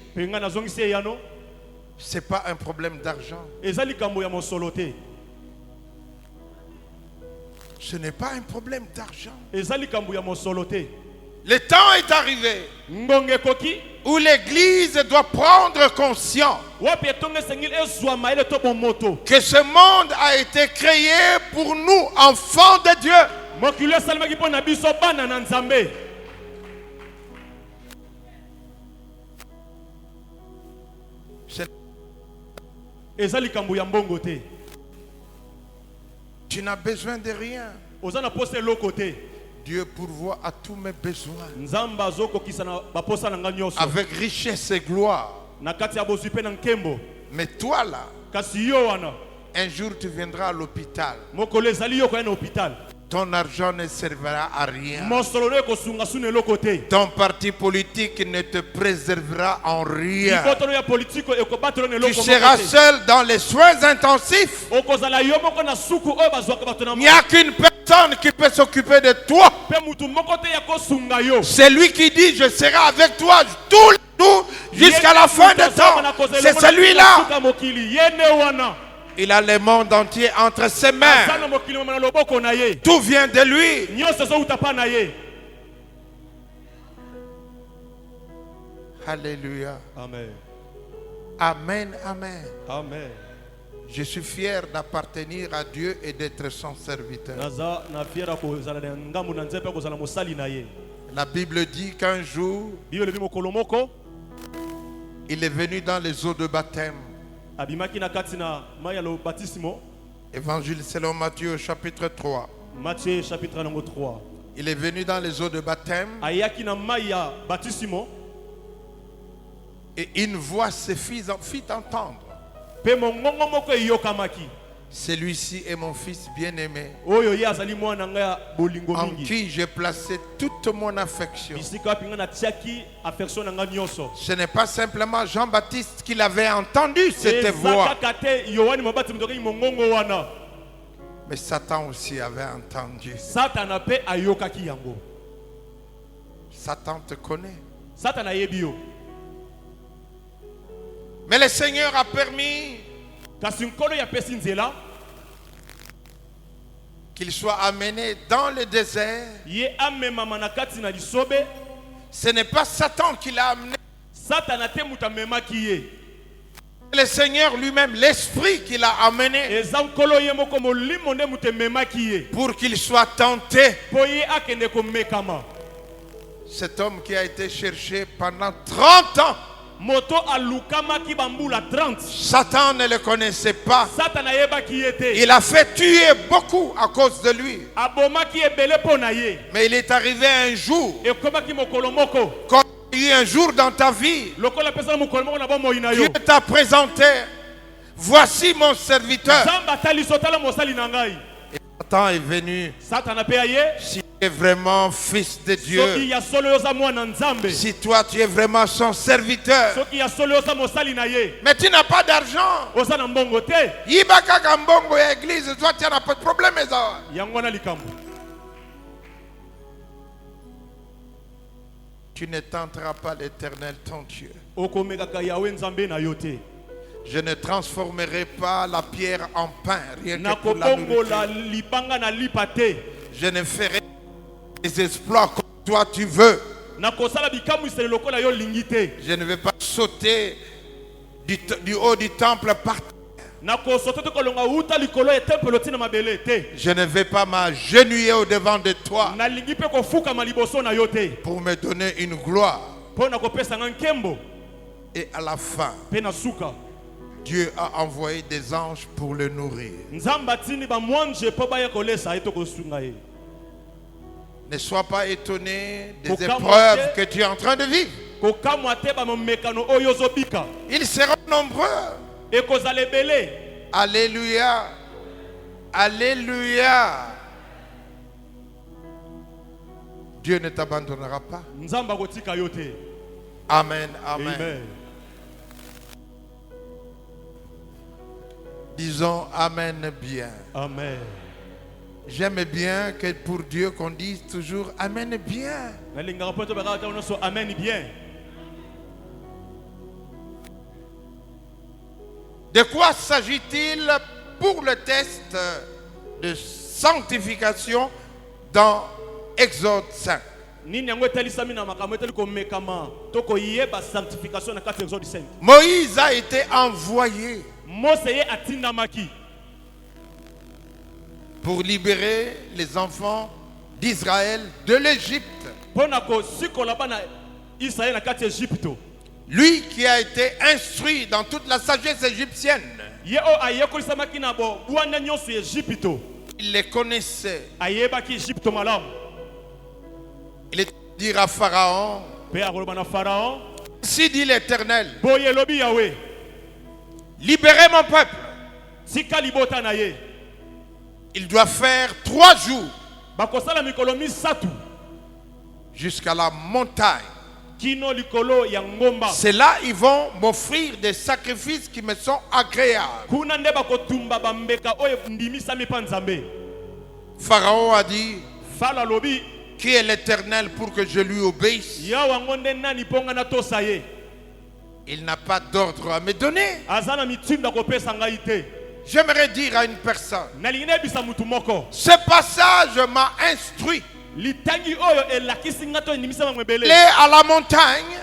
c'est pas un problème d'argent. Ce n'est pas un problème d'argent. Le temps est arrivé où l'Église doit prendre conscience que ce monde a été créé pour nous, enfants de Dieu. Tu n'as besoin de rien. Dieu pourvoit à tous mes besoins avec richesse et gloire. Mais toi là, un jour tu viendras à l'hôpital. Ton argent ne servira à rien. Ton parti politique ne te préservera en rien. Tu seras seul dans les soins intensifs. Il n'y a qu'une personne qui peut s'occuper de toi. C'est lui qui dit je serai avec toi tout le jour jusqu'à la fin des temps. C'est celui-là. Il a le monde entier entre ses mains. Tout vient de lui. Alléluia. Amen. Amen, amen. Amen. Je suis fier d'appartenir à Dieu et d'être son serviteur. La Bible dit qu'un jour, il est venu dans les eaux de baptême. Évangile selon Matthieu chapitre 3. Matthieu chapitre 3. Il est venu dans les eaux de baptême. Et une voix se fit entendre. Celui-ci est mon fils bien-aimé, en qui j'ai placé toute mon affection. Ce n'est pas simplement Jean-Baptiste qui l'avait entendu cette voix, mais Satan aussi avait entendu. Satan te connaît. Mais le Seigneur a permis qu'il soit amené dans le désert. Ce n'est pas Satan qui l'a amené. Le Seigneur lui-même, l'Esprit qui l'a amené pour qu'il soit tenté. Cet homme qui a été cherché pendant 30 ans. Satan ne le connaissait pas. Il a fait tuer beaucoup à cause de lui. Mais il est arrivé un jour, comme il y a eu un jour dans ta vie, Dieu t'a présenté, voici mon serviteur. Et Satan est venu. Si tu es vraiment fils de Dieu, si toi tu es vraiment son serviteur, mais tu n'as pas d'argent, église, toi tu n'as pas de problème. Tu ne tenteras pas l'Éternel ton Dieu. Je ne transformerai pas la pierre en pain, rien que pour la nourriture. Je ne ferai des exploits comme toi tu veux. Je ne vais pas sauter du haut du temple par terre. Je ne vais pas m'agenouiller au devant de toi pour me donner une gloire. Et à la fin, Dieu a envoyé des anges pour le nourrir. Ne sois pas étonné des épreuves que tu es en train de vivre. Ils seront nombreux. Alléluia. Alléluia. Dieu ne t'abandonnera pas. Amen. Amen. Disons Amen bien. Amen. J'aime bien que pour Dieu qu'on dise toujours Amen bien. Amen bien. De quoi s'agit-il pour le test de sanctification dans Exode 5? Moïse a été envoyé pour libérer les enfants d'Israël de l'Égypte. Lui qui a été instruit dans toute la sagesse égyptienne. Il les connaissait. Il est dire à Pharaon, si dit l'Éternel, libérez mon peuple. Il doit faire 3 jours jusqu'à la montagne. C'est là ils vont m'offrir des sacrifices qui me sont agréables. Pharaon a dit, qui est l'Éternel pour que je lui obéisse? Il n'a pas d'ordre à me donner. J'aimerais dire à une personne, ce passage m'a instruit. Il est à la montagne.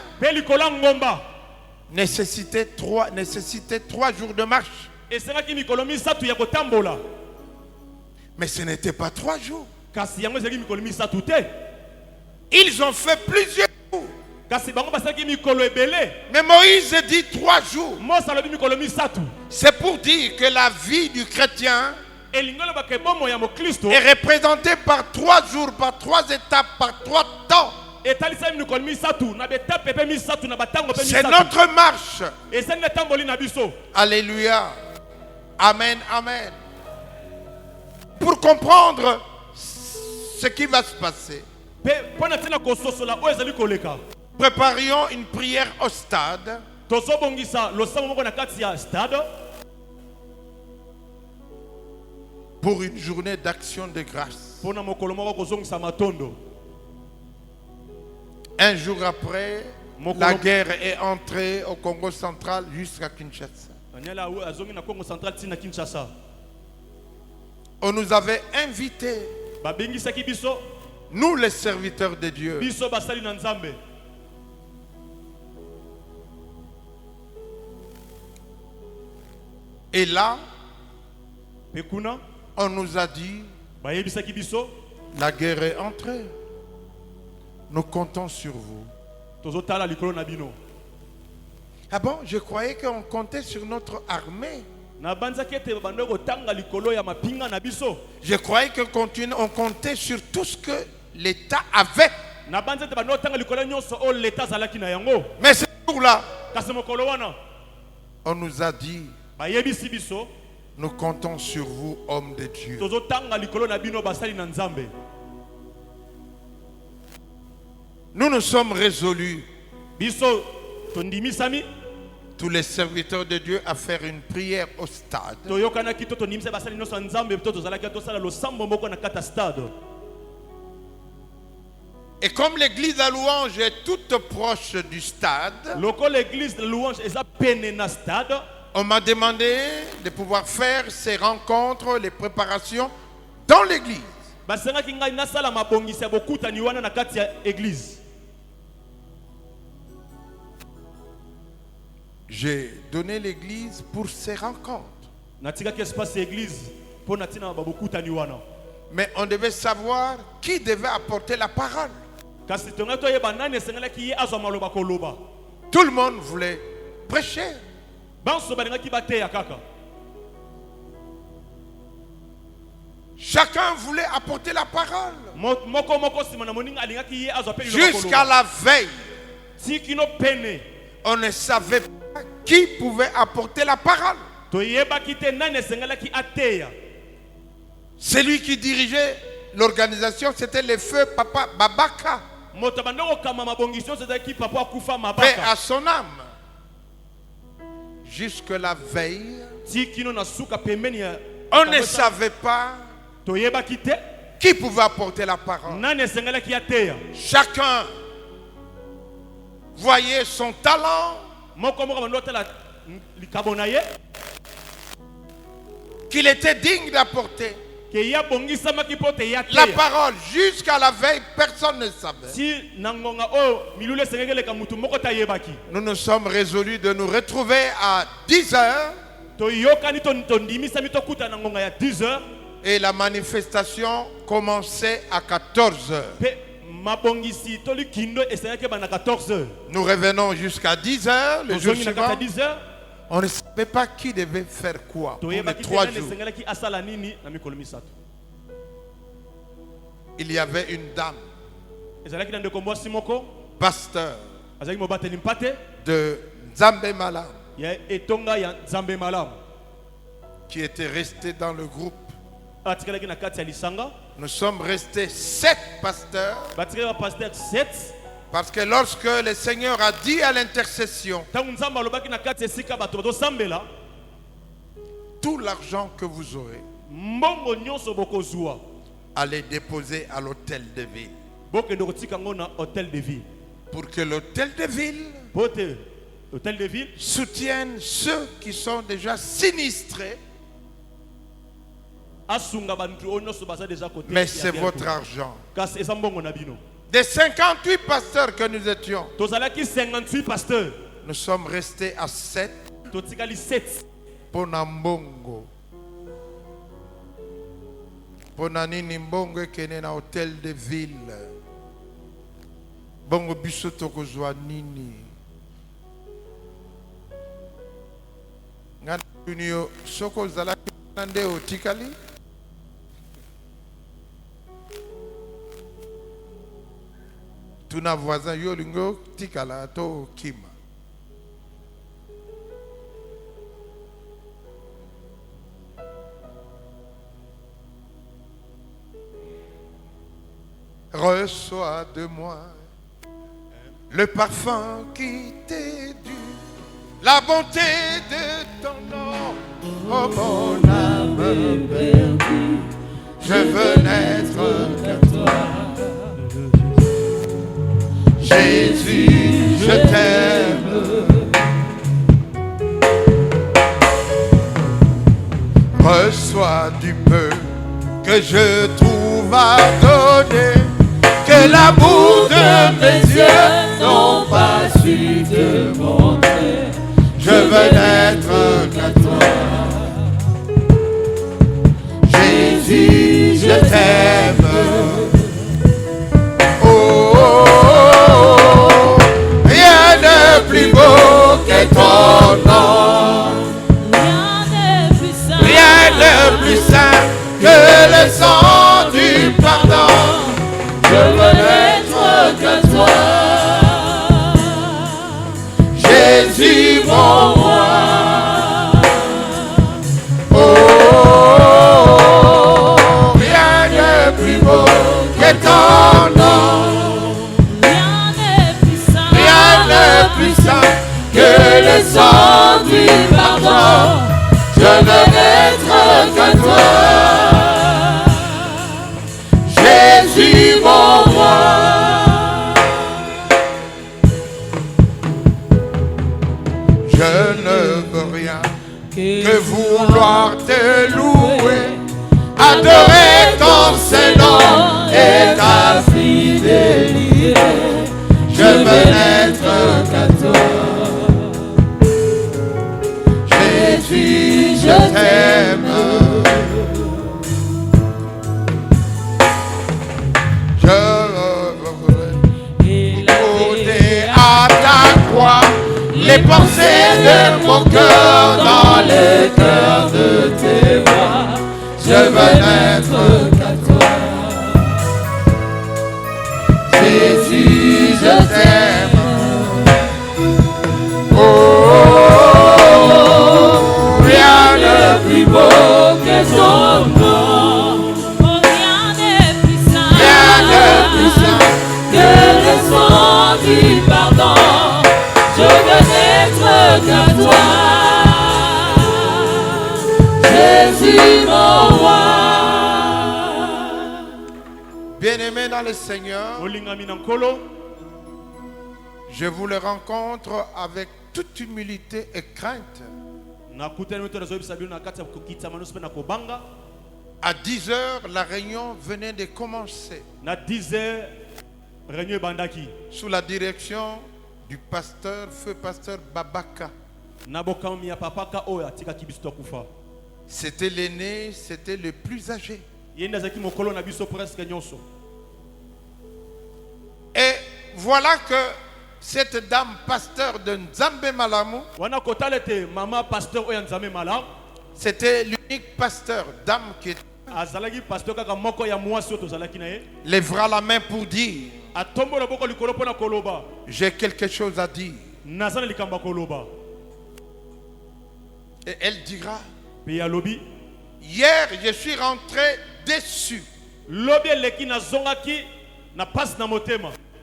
Nécessitait 3 jours de marche. Mais ce n'était pas 3 jours. Ils ont fait plusieurs jours. Mais Moïse dit 3 jours. C'est pour dire que la vie du chrétien est représentée par 3 jours, par 3 étapes, par 3 temps. C'est notre marche. Alléluia. Amen, amen. Pour comprendre ce qui va se passer, préparions une prière au stade. Pour une journée d'action de grâce. Un jour après, la guerre est entrée au Congo central jusqu'à Kinshasa. On nous avait invités, nous les serviteurs de Dieu. Et là, on nous a dit, la guerre est entrée. Nous comptons sur vous. Ah bon, je croyais qu'on comptait sur notre armée. Je croyais qu'on comptait sur tout ce que l'État avait. Mais ce jour-là, on nous a dit, nous comptons sur vous, hommes de Dieu. Nous nous sommes résolus, tous les serviteurs de Dieu, à faire une prière au stade. Et comme l'église à louange est toute proche du stade, on m'a demandé de pouvoir faire ces rencontres, les préparations dans l'église. J'ai donné l'église pour ces rencontres. Mais on devait savoir qui devait apporter la parole. Tout le monde voulait prêcher. Chacun voulait apporter la parole. Jusqu'à la veille, on ne savait pas qui pouvait apporter la parole. Celui qui dirigeait l'organisation, c'était le feu Papa Babaka. Paix à son âme. Jusque la veille, on ne savait pas qui pouvait apporter la parole. Chacun voyait son talent, qu'il était digne d'apporter la parole. Jusqu'à la veille, personne ne savait. Nous nous sommes résolus de nous retrouver à 10h. Et la manifestation commençait à 14h. Nous revenons jusqu'à 10h. Le jour suivant, on ne savait pas qui devait faire quoi pour les 3 jours. Il y avait une dame, pasteur de Nzambe Malam, qui était resté dans le groupe. Nous sommes restés 7 pasteurs. Parce que lorsque le Seigneur a dit à l'intercession, tout l'argent que vous aurez, allez déposer à l'hôtel de ville. Pour que l'hôtel de ville soutienne ceux qui sont déjà sinistrés. Mais c'est votre argent. Des 58 pasteurs que nous étions, nous sommes restés à 7 pour Nambongo. Pour Nanini Mbongo qui est dans l'hôtel de ville. Bongo bisoto kozwa nini. Ngana unio soko zala nande otikali. Tuna voisin yo lingo tikala to kima. Reçois de moi le parfum qui t'est dû, la bonté de ton nom, oh mon âme perdue, je veux n'être que toi. Jésus, je t'aime. Reçois du peu que je trouve à donner, que l'amour de mes yeux n'ont pas su te montrer. Je veux n'être qu'à toi. Jésus, je t'aime. Oh, oh, oh, rien de plus beau que ton nom. Rien de plus saint que le sang du pardon. Je veux n'être que toi. Jésus mon roi. Oh, oh, oh, rien de plus beau que ton nom. Rien de plus saint que le sang du pardon. Je veux n'être que toi. Jésus mon roi. Je ne veux rien que vouloir te louer, adorer ton Saint-Nom et ta fidélité. Je veux n'être qu'à toi. Jésus, je t'aime. Je veux ôter à ta croix les pensées de mon cœur dans le cœur de tes bras. Je veux n'être qu'à toi. Jésus, je t'aime. Oh, oh, oh, rien de plus beau que ton nom. Rien de plus saint que le sang du pardon. Je veux n'être qu'à toi, Jésus mon roi. Bien-aimés dans le Seigneur, je vous le rencontre avec toute humilité et crainte. À 10 heures, la réunion venait de commencer. Sous la direction du pasteur, feu pasteur Babaka. C'était l'aîné, c'était le plus âgé. Et voilà que cette dame pasteur de Nzambe Malamu, c'était l'unique pasteur, dame qui était, lèvera la main pour dire: j'ai quelque chose à dire. Et elle dira: hier je suis rentré déçu.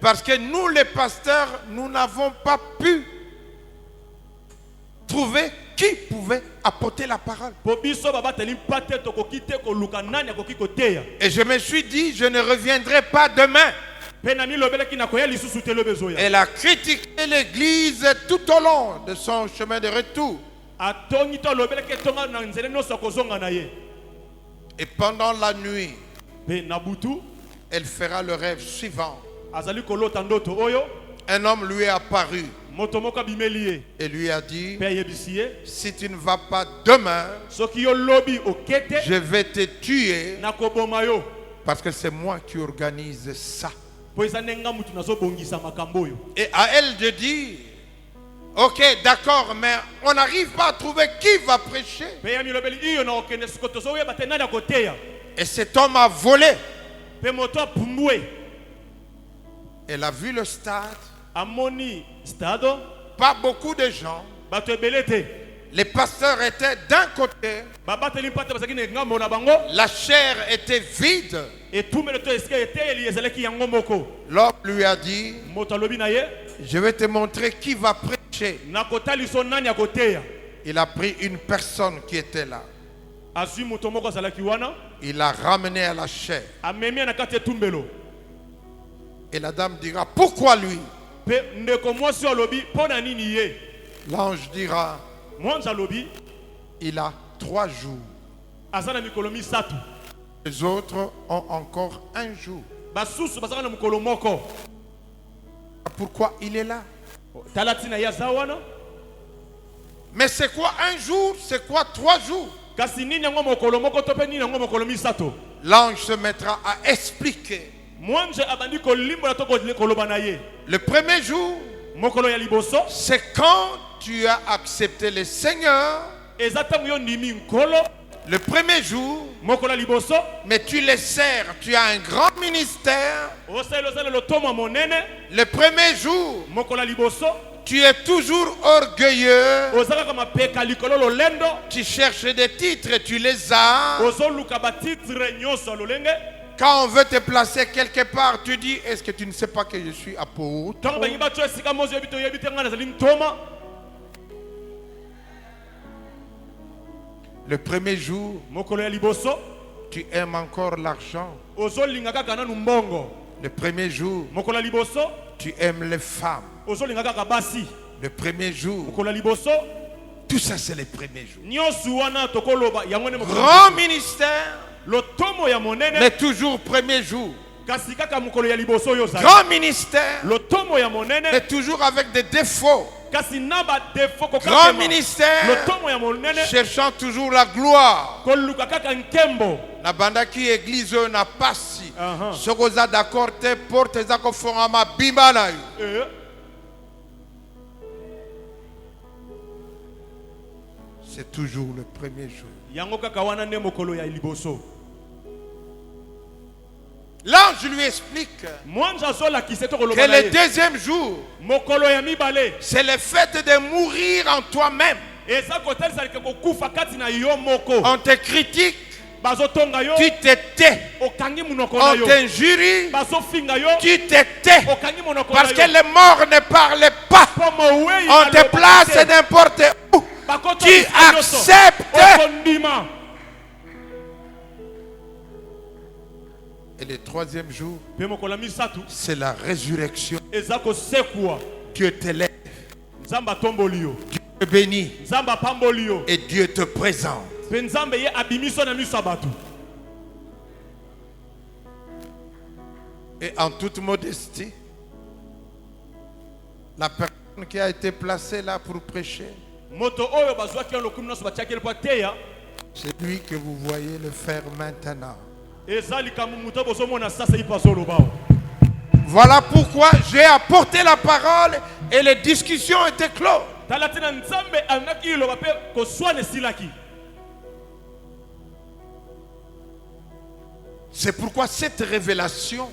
Parce que nous les pasteurs, nous n'avons pas pu trouver qui pouvait apporter la parole. Et je me suis dit, je ne reviendrai pas demain. Elle a critiqué l'église tout au long de son chemin de retour. Et pendant la nuit, elle fera le rêve suivant. Un homme lui est apparu et lui a dit: si tu ne vas pas demain, je vais te tuer, parce que c'est moi qui organise ça. Et à elle de dire: ok, d'accord, mais on n'arrive pas à trouver qui va prêcher. Et cet homme a volé. Elle a vu le stade. Pas beaucoup de gens. Les pasteurs étaient d'un côté. La chair était vide. L'homme lui a dit: je vais te montrer qui va prêcher. Il a pris une personne qui était là. Il l'a ramené à la chair. Et la dame dira: pourquoi lui? L'ange dira: il a 3 jours Les autres ont encore un jour. Pourquoi il est là? Mais c'est quoi un jour? C'est quoi 3 jours? L'ange se mettra à expliquer. Le premier jour, c'est quand tu as accepté le Seigneur. Le premier jour, mais tu les sers, tu as un grand ministère. Le premier jour, tu es toujours orgueilleux. Tu cherches des titres, tu les as. Quand on veut te placer quelque part, tu dis, est-ce que tu ne sais pas que je suis apôtre? Le premier jour, tu aimes encore l'argent. Le premier jour, tu aimes les femmes. Le premier jour, tout ça c'est les premiers jours. Grand ministère, mais toujours premier jour. Grand ministère, mais toujours avec des défauts. Grand ministère, cherchant toujours la gloire. La banda qui église n'a pas si. Ce que vous d'accord, te porte les accoforama bimala. C'est toujours le premier jour. L'ange lui explique que le deuxième jour, c'est le fait de mourir en toi-même. On te critique, tu te tais. On t'injurie, tu te tais. Parce que les morts ne parlent pas. On te place n'importe où. Tu acceptes. Et le troisième jour, c'est la résurrection. Dieu te lève, Dieu te bénit et Dieu te présente. Et en toute modestie, la personne qui a été placée là pour prêcher, c'est lui que vous voyez le faire maintenant. Voilà pourquoi j'ai apporté la parole et les discussions étaient closes. C'est pourquoi cette révélation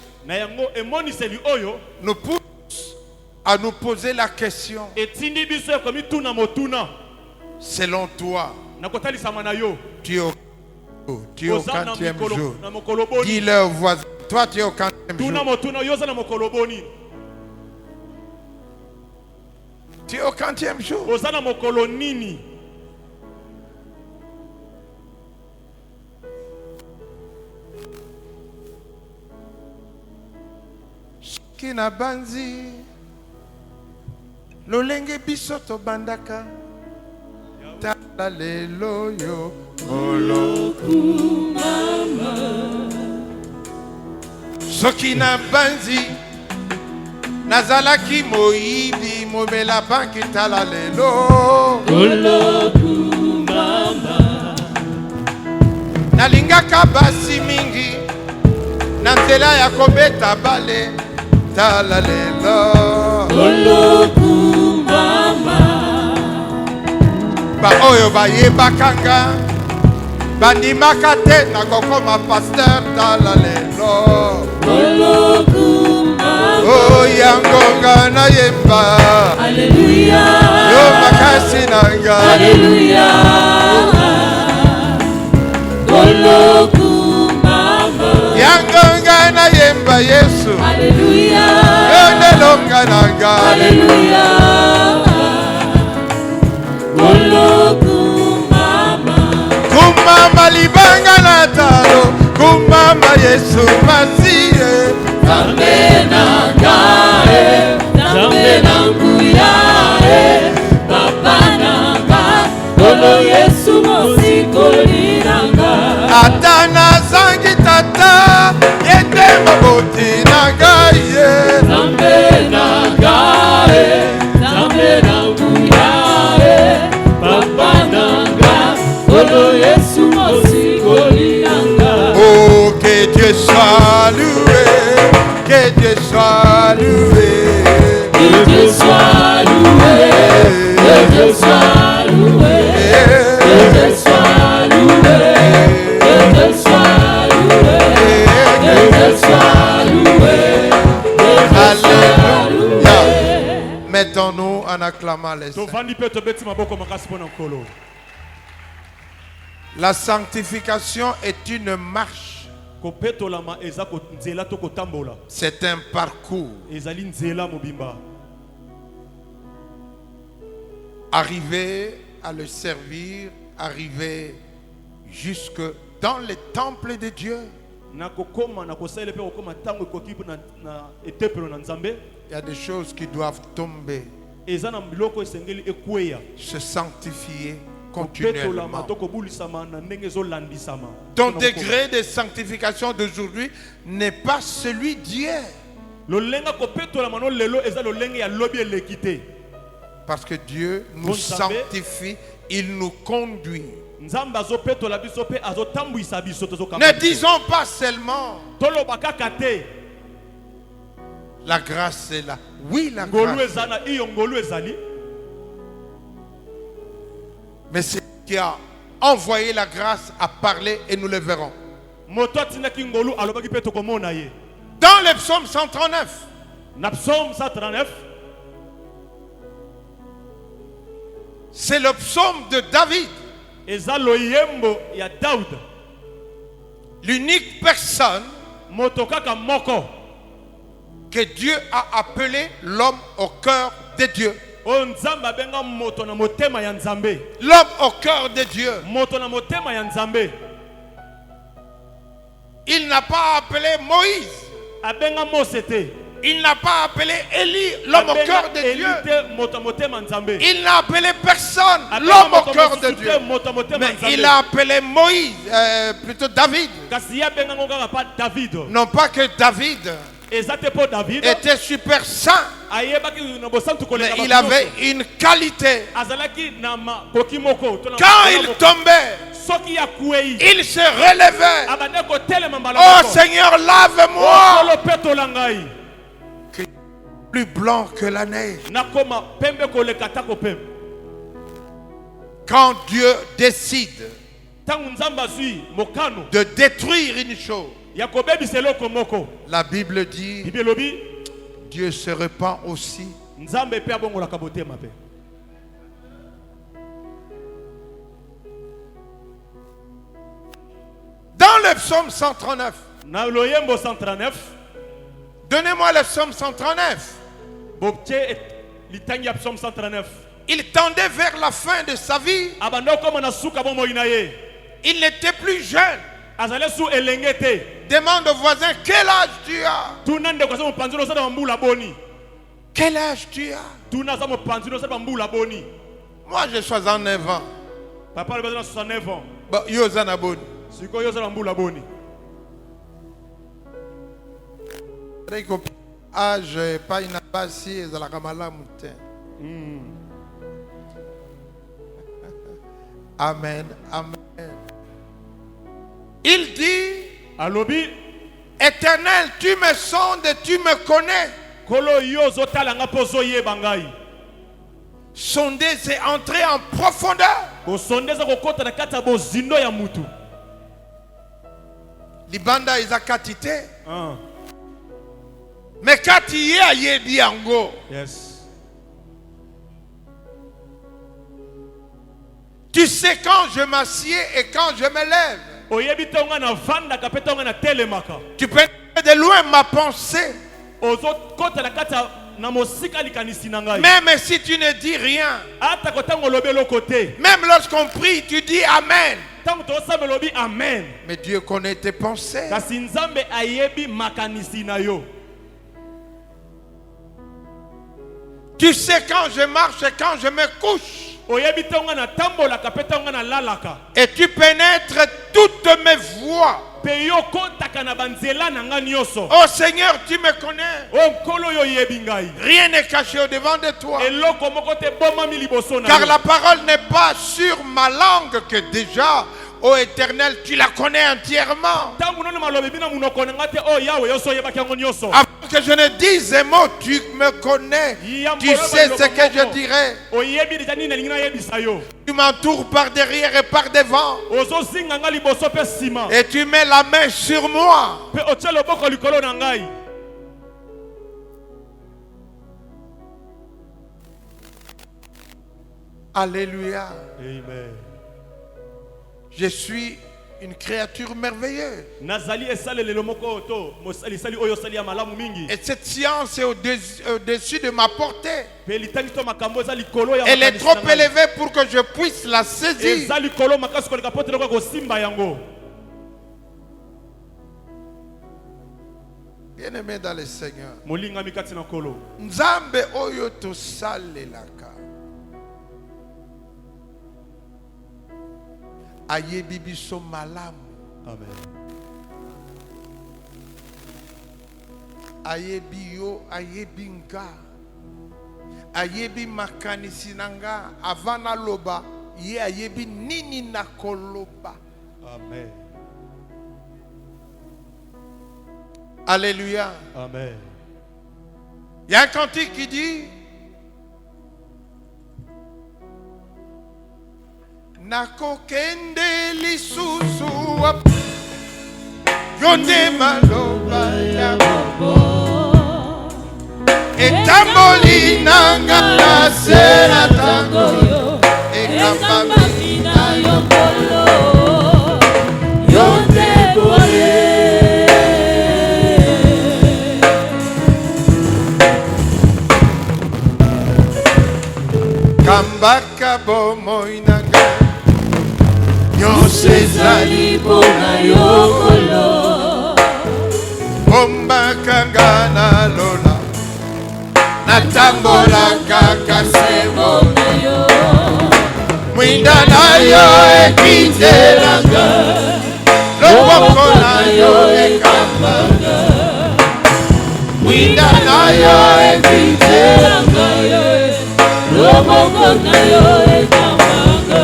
nous pousse à nous poser la question. Selon toi, tu es au 40e jour. Dis-leur voisin, toi tu es au 40e jour. Tu es au 40e jour. Kina banzi lolenge bisoto bandaka tala lelo yo oloku mama sokina banzi nazalaki moyibi momela banki tala lelo oloku mama nalingaka basi mingi na nzela ya kobeta bale tala lelo oloku mama ba oyo bayebakanga bandimaka te nakokoma pasteur tala lelo oloku mama o yangonga na yemba alleluia yo makasi nanga alleluia oloku mama yangonga na yemba Yesu alleluia yo nelonga nanga alleluia kumama libanga na talo kumama Yesu masiye zambe na gae zambe na nguyae papa na ga Yesu mosikoli nanga atana zangi Mettons-nous en acclamant les saints. La sanctification est une marche. C'est un parcours. Arriver à le servir, arriver jusque dans les temples de Dieu. Il y a des choses qui doivent tomber. Se sanctifier continuellement. Ton degré de sanctification d'aujourd'hui n'est pas celui d'hier. Parce que Dieu nous sanctifie, il nous conduit. Ne disons pas seulement la grâce est là. Oui, la grâce. Mais c'est qui a envoyé la grâce à parler et nous le verrons. Dans le psaume 139, c'est le psaume de David. L'unique personne que Dieu a appelé l'homme au cœur de Dieu. L'homme au cœur de Dieu. Il n'a pas appelé Moïse. Il n'a pas appelé Élie, l'homme au cœur de Dieu. Il n'a appelé personne, l'homme au cœur de Dieu. Mais il a appelé Moïse, plutôt David. Non pas que David était super saint, mais il avait une qualité. Quand il tombait, il se relevait. Oh Seigneur, lave-moi. Plus blanc que la neige. Quand Dieu décide de détruire une chose, la Bible dit Dieu se répand aussi. Dans le psaume 139, donnez-moi le psaume 139. Il tendait vers la fin de sa vie. Il n'était plus jeune. Demande au voisin, quel âge tu as? Quel âge tu as? Moi je suis en 9 ans. Papa, il a 69 ans. Âge pas une base de la Kamala Moutin. Amen, amen. Il dit, Éternel, tu me sondes, tu me connais. Sonder, c'est entrer en profondeur. Libanda is a katite. Mais quand il y a Yebiango, yes. Tu sais quand je m'assieds et quand je me lève. Tu peux de loin ma pensée. Même si tu ne dis rien. Même lorsqu'on prie, tu dis Amen. Mais Dieu connaît tes pensées. Tu sais quand je marche et quand je me couche. Et tu pénètres toutes mes voies. Oh Seigneur, tu me connais. Rien n'est caché au-devant de toi. Car la parole n'est pas sur ma langue que déjà, ô Éternel, tu la connais entièrement. Avant que je ne dise un mot, tu me connais. Tu sais ce que je dirais. Tu m'entoures par derrière et par devant. Et tu mets la main sur moi. Alléluia. Amen. Je suis une créature merveilleuse. Et cette science est au-dessus de ma portée. Elle est trop élevée pour que je puisse la saisir. Bien-aimé dans le Seigneur, Nzambe oyo tosalelaka ayebi biso malamu. Amen. Ayebi yo, ayebi nga, ayebi makanisi nanga avana loba, ye ayebi nini nakoloba. Amen. Alléluia. Amen. Il y a un cantique qui dit Nakokende lisusu yonde maloba ya bobo etamboli nanga la sera tango ekambami na yokolo yonde boye kambaka bomoi nanga nyonso ezali mpona yokolo bombaka nga na lola natambolaka kasemo na yo mwinda na yo ekitelanga loboko na yo ekambanga mwinda na yo ekitelanga loboko na yo ekambanga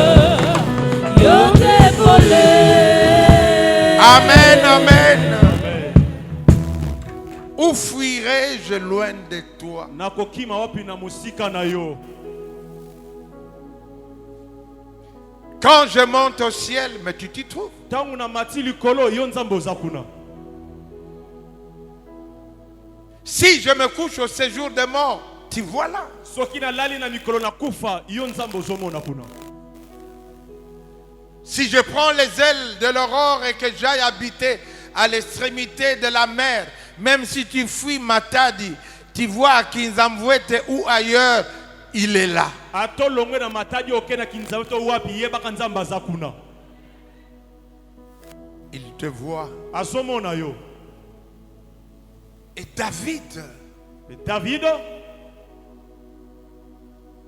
yo débole. Amen, amen. Où fuirai-je loin de toi? Quand je monte au ciel, mais tu t'y trouves. Si je me couche au séjour des morts, tu vois là. Si je prends les ailes de l'aurore et que j'aille habiter à l'extrémité de la mer, même si tu fuis Matadi, tu vois à Kinzamwete ou ailleurs, il est là. Il te voit. Et David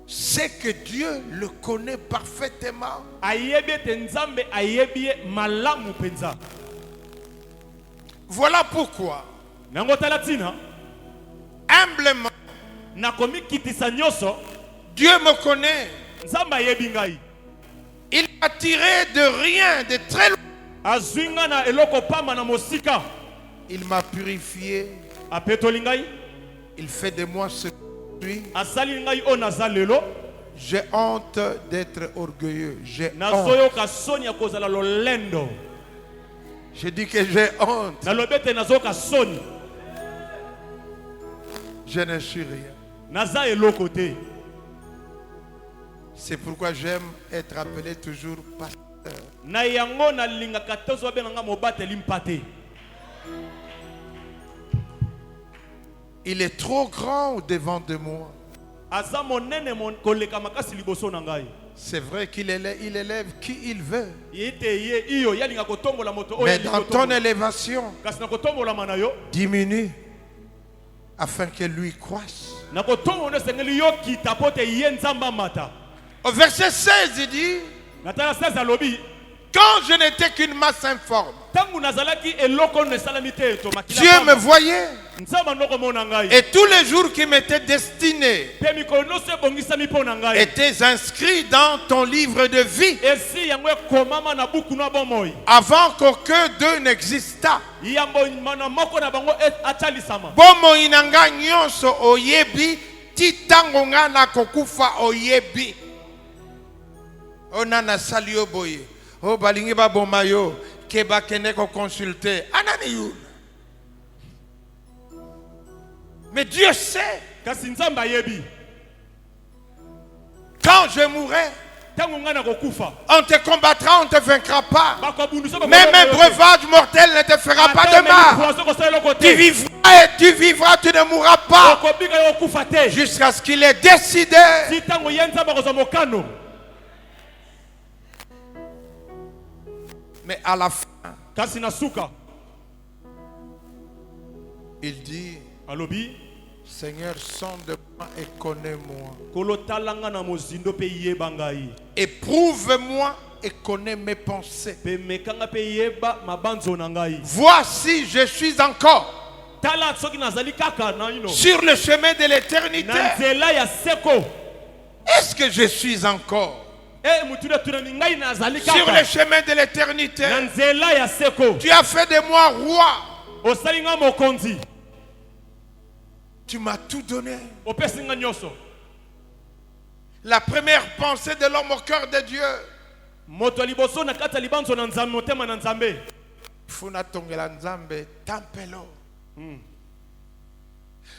c'est que Dieu le connaît parfaitement. Voilà pourquoi, humblement, Dieu me connaît. Il m'a tiré de rien, de très loin. Il m'a purifié. Il fait de moi ce que je suis. J'ai honte d'être orgueilleux. J'ai honte. Je dis que j'ai honte. Je ne suis rien. C'est pourquoi j'aime être appelé toujours pasteur. Il est trop grand au-devant de moi. C'est vrai qu'il élève qui il veut. Mais dans ton élévation, diminue afin que lui croisse. Au verset 16, il dit, quand je n'étais qu'une masse informe, Dieu me voyait. Et tous les jours qui m'étaient destinés étaient inscrits dans ton livre de vie avant qu'aucun d'eux n'existât. Bomoi nanga nyonso oyebi titango nga na kokufa oyebi. Onana salio boye. O balingi ba bomayo keba kene ko consulter. Anani yu. Mais Dieu sait. Quand Quand je mourrai, on te combattra, on ne te vaincra pas. Même un breuvage mortel ne te fera pas de mal. Tu vivras, tu ne mourras pas. Jusqu'à ce qu'il ait décidé. Mais à la fin, il dit, Seigneur, sonde-moi et connais-moi. Éprouve-moi et connais mes pensées. Vois si je suis encore sur le chemin de l'éternité. Est-ce que je suis encore sur le chemin de l'éternité? Tu as fait de moi roi. Tu m'as tout donné. La première pensée de l'homme au cœur de Dieu.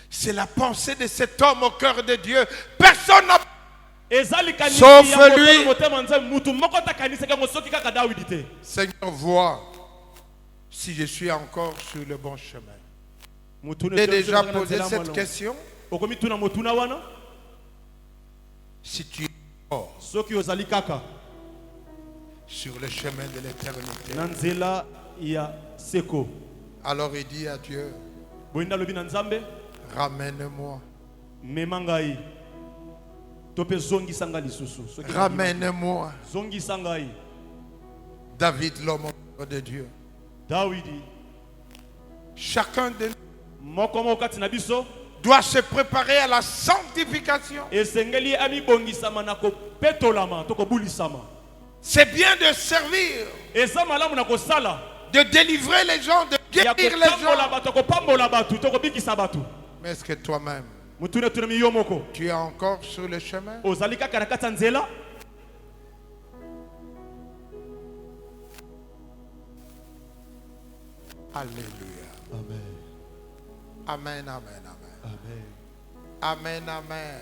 C'est la pensée de cet homme au cœur de Dieu. Personne n'a sauf lui. Seigneur, vois si je suis encore sur le bon chemin. J'ai déjà posé cette question. Si tu es encore sur le chemin de l'éternité, alors il dit à Dieu, ramène-moi. Ramène-moi. David, l'homme de Dieu. Chacun de nous doit se préparer à la sanctification. C'est bien de servir, de délivrer les gens, de guérir les gens. Mais est-ce que toi-même, tu es encore sur le chemin? Alléluia. Amen. Amen, amen, amen. Amen, amen.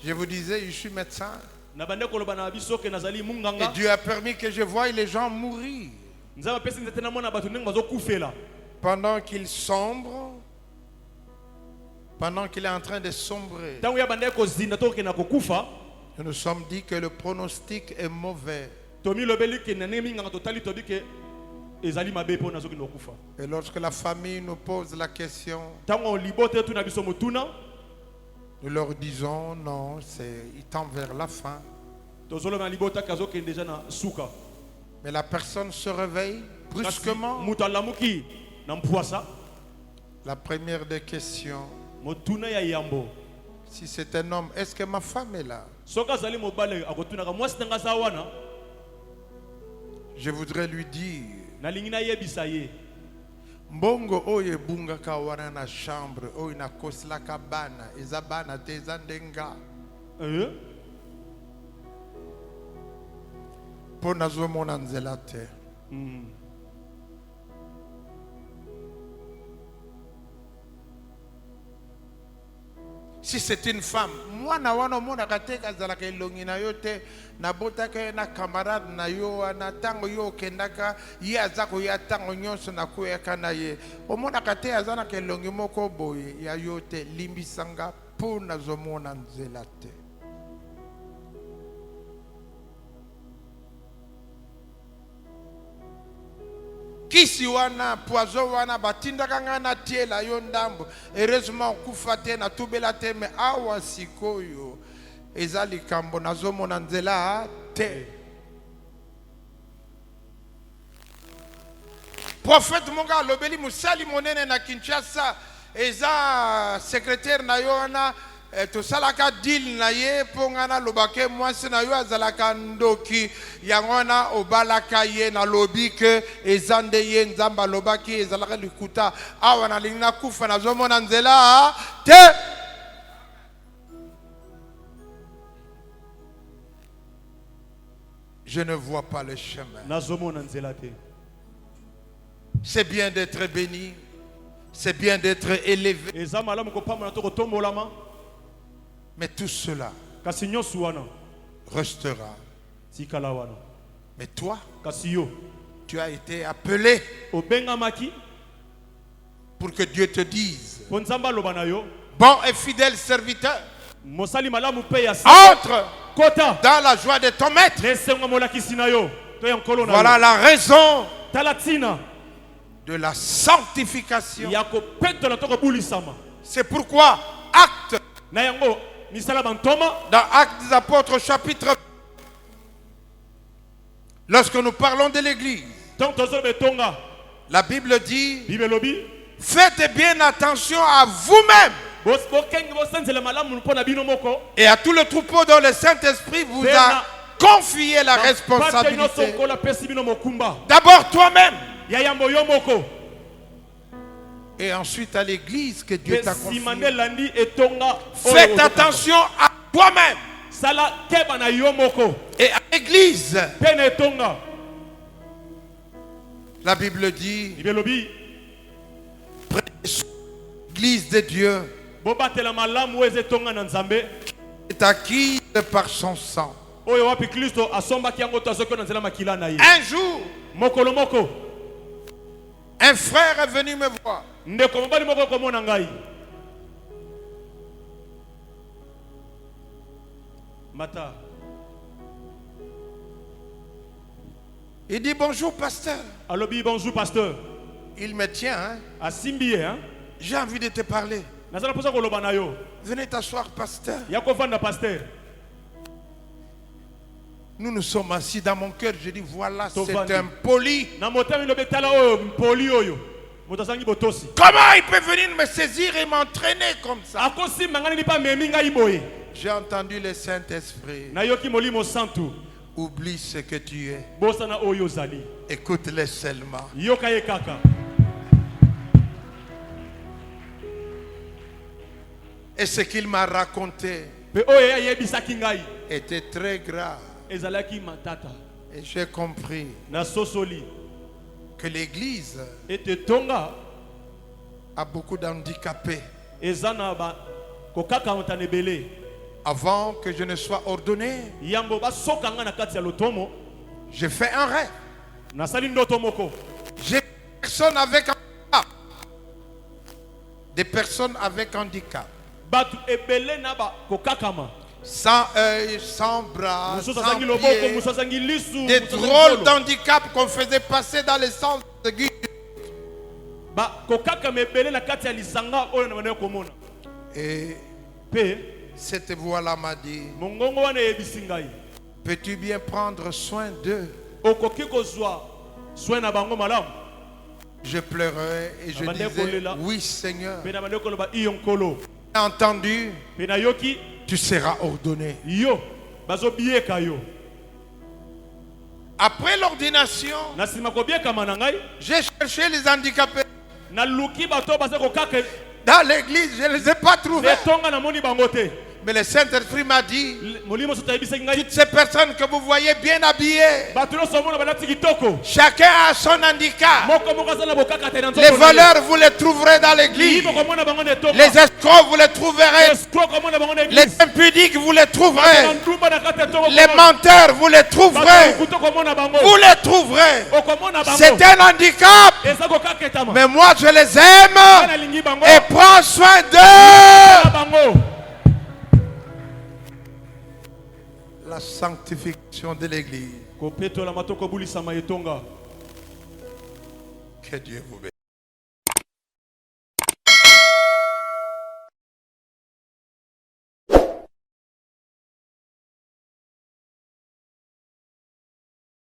Je vous disais, je suis médecin. Et Dieu a permis que je voie les gens mourir. Pendant qu'ils sombrent, pendant qu'il est en train de sombrer, nous nous sommes dit que le pronostic est mauvais. Et lorsque la famille nous pose la question, nous leur disons non, il tend vers la fin. Mais la personne se réveille brusquement. La première des questions, si c'est un homme, est-ce que ma femme est là? Je voudrais lui dire, mbongo oye bunga kawana na chambre oye na kosla kabana ezabana tezandenga po nazo mona nzela te. Si c'est une femme, moi na wana mona kateka zalaka elongi na yo te, na botaka na camarade na yo na tango yo kendaka ye azako ya tango nyonso na kuyaka na ye. Omona kate azana ke elongi moko boye ya yo te, limbisanga po nazo mona nzela te. Kisi wana poison wana batinda kanga na tiela yo ndambo heureusement kufa te na tubela te me awa sikoyo ezali kambo nazomona nzela te. Prophète monga lobeli musali monene na Kinshasa eza secrétaire na yo wana to salaka deal na ye pongana lobake mwasi na yo azalaka ndoki yangona obalaka ye na lobike ezande ye nzamba lobaki ezalaka likuta awa na lingna kufa na zomona nzela te. Je ne vois pas le chemin. C'est bien d'être béni, c'est bien d'être élevé. Mais tout cela kasi nyonso wana restera. tikala wana. Mais toi, Kasi yo tu as été appelé obengamaki pour que Dieu te dise, po nzambe aloba na yo bon et fidèle serviteur, mosali malamu mpe ya entre kota dans la joie de ton maître. lesengo molakisi na yo to ya nkolo na Voilà yo. la raison Tala tina de la sanctification. ya kopetola to kobulisama. C'est pourquoi Actes, Na yango misala bantoma dans Actes des Apôtres chapitre, lorsque nous parlons de l'église, donc tozo betonga la Bible dit, bibelobi faites bien attention à vous-même bokenge bosenzela malamu mpo na bino moko et à tout le troupeau dont le Saint-Esprit vous Bena- a confié la pate nyonso responsabilité. nkola pesi bino mokumba D'abord toi-même ya yambo yo moko et ensuite à l'église que Dieu pe t'a nsima nde confiée. elandi etonga oyo Faites ozokanga. attention à toi-même sala keba na yo moko et à l'église. mpe na etonga. La Bible dit, Bibelobi l'église de Dieu bobatela malamu oyo eza etonga na nzambe est acquise par son sang. oyo wapi kristo asombaki yango to azoki na nzela makila na ye. Un jour, Mokolo moko un frère est venu me voir. ndeko mobali moko komona ngai mata Il dit bonjour pasteur. alobi bonjour pasteur Il me tient, hein. asimbi ye hein? J'ai envie de te parler. nazala mposa koloba na yo Venez t'asseoir pasteur. ya kovanda pasteur. Nous nous sommes assis dans mon cœur. Je dis voilà, c'est Tovandi. un poli. Na motema ilobi tala oyo mpoli oyo moto azangi botosi Comment il peut venir me saisir et m'entraîner comme ça? akosimba ngai nini mpe amemi ngai boye. J'ai entendu le Saint-Esprit. nayoki molimo santu Oublie ce que tu es. bosana oyo ozali Écoute-le seulement. yoka ye kaka. Et ce qu'il m'a raconté mpe oyo ayebisaki ngai était très grave. ezalaki matata Et j'ai compris na sosoli que l'Église ete tonga a beaucoup d'handicapés. eza na kokakamata ebele Avant que je ne sois ordonné, yambo basoka nga na kati ya lotomo j'ai fait un rêve. nasali ndoto moko J'ai des personnes avec handicap. Des personnes avec handicap. bato ebele na kokakama Sans œil, sans bras, mosusu sans azangi loboko pied. mosusu azangi lisu Des mosusu azangi drôles tolo. d'handicap qu'on faisait passer dans les sens aigus. kokakama ebele na kati ya lisanga oyo na bana komona Et mpe cette voix-là m'a dit, mongongo wana eyebisi ngai peux-tu bien prendre soin d'eux? okoki kozwa soin na bango malamu. Je pleurais et je Abandé disais, kolela. oui Seigneur. mpe na bande koloba iyo nkolo J'ai entendu, mpe nayoki tu seras ordonné. yo bazobieka yo. Après l'ordination, na nsima kobiekama na ngai j'ai cherché les handicapés. naluki bato baza kokaka Dans l'église, je ne les ai pas trouvés. etonga namoni bango te. Mais le Saint-Esprit m'a dit, molimo soto ayebisaki ngai toutes ces personnes que vous voyez bien habillées, bato nyonso omona balati kitoko chacun a son handicap. moko moko aza na bokakate na nzoto Les na ye. voleurs, vous les trouverez dans l'église. Yimo komona bango na etonga. Les escrocs, vous les trouverez. Escroc komona bango na Les église. impudiques, vous les Bato na trouverez. ndumba na kati ya tongo Les komona. menteurs, vous les Bato na trouverez. lokuto komona bango. Vous les trouverez. Okomona bango. C'est un handicap. eza kokaketama. Mais moi, je les Nga aime nalingi bango. et prends soin d'eux. Na bango. La sanctification de l'église. Kopetola matoko bulisama etonga. Que Dieu vous bénisse.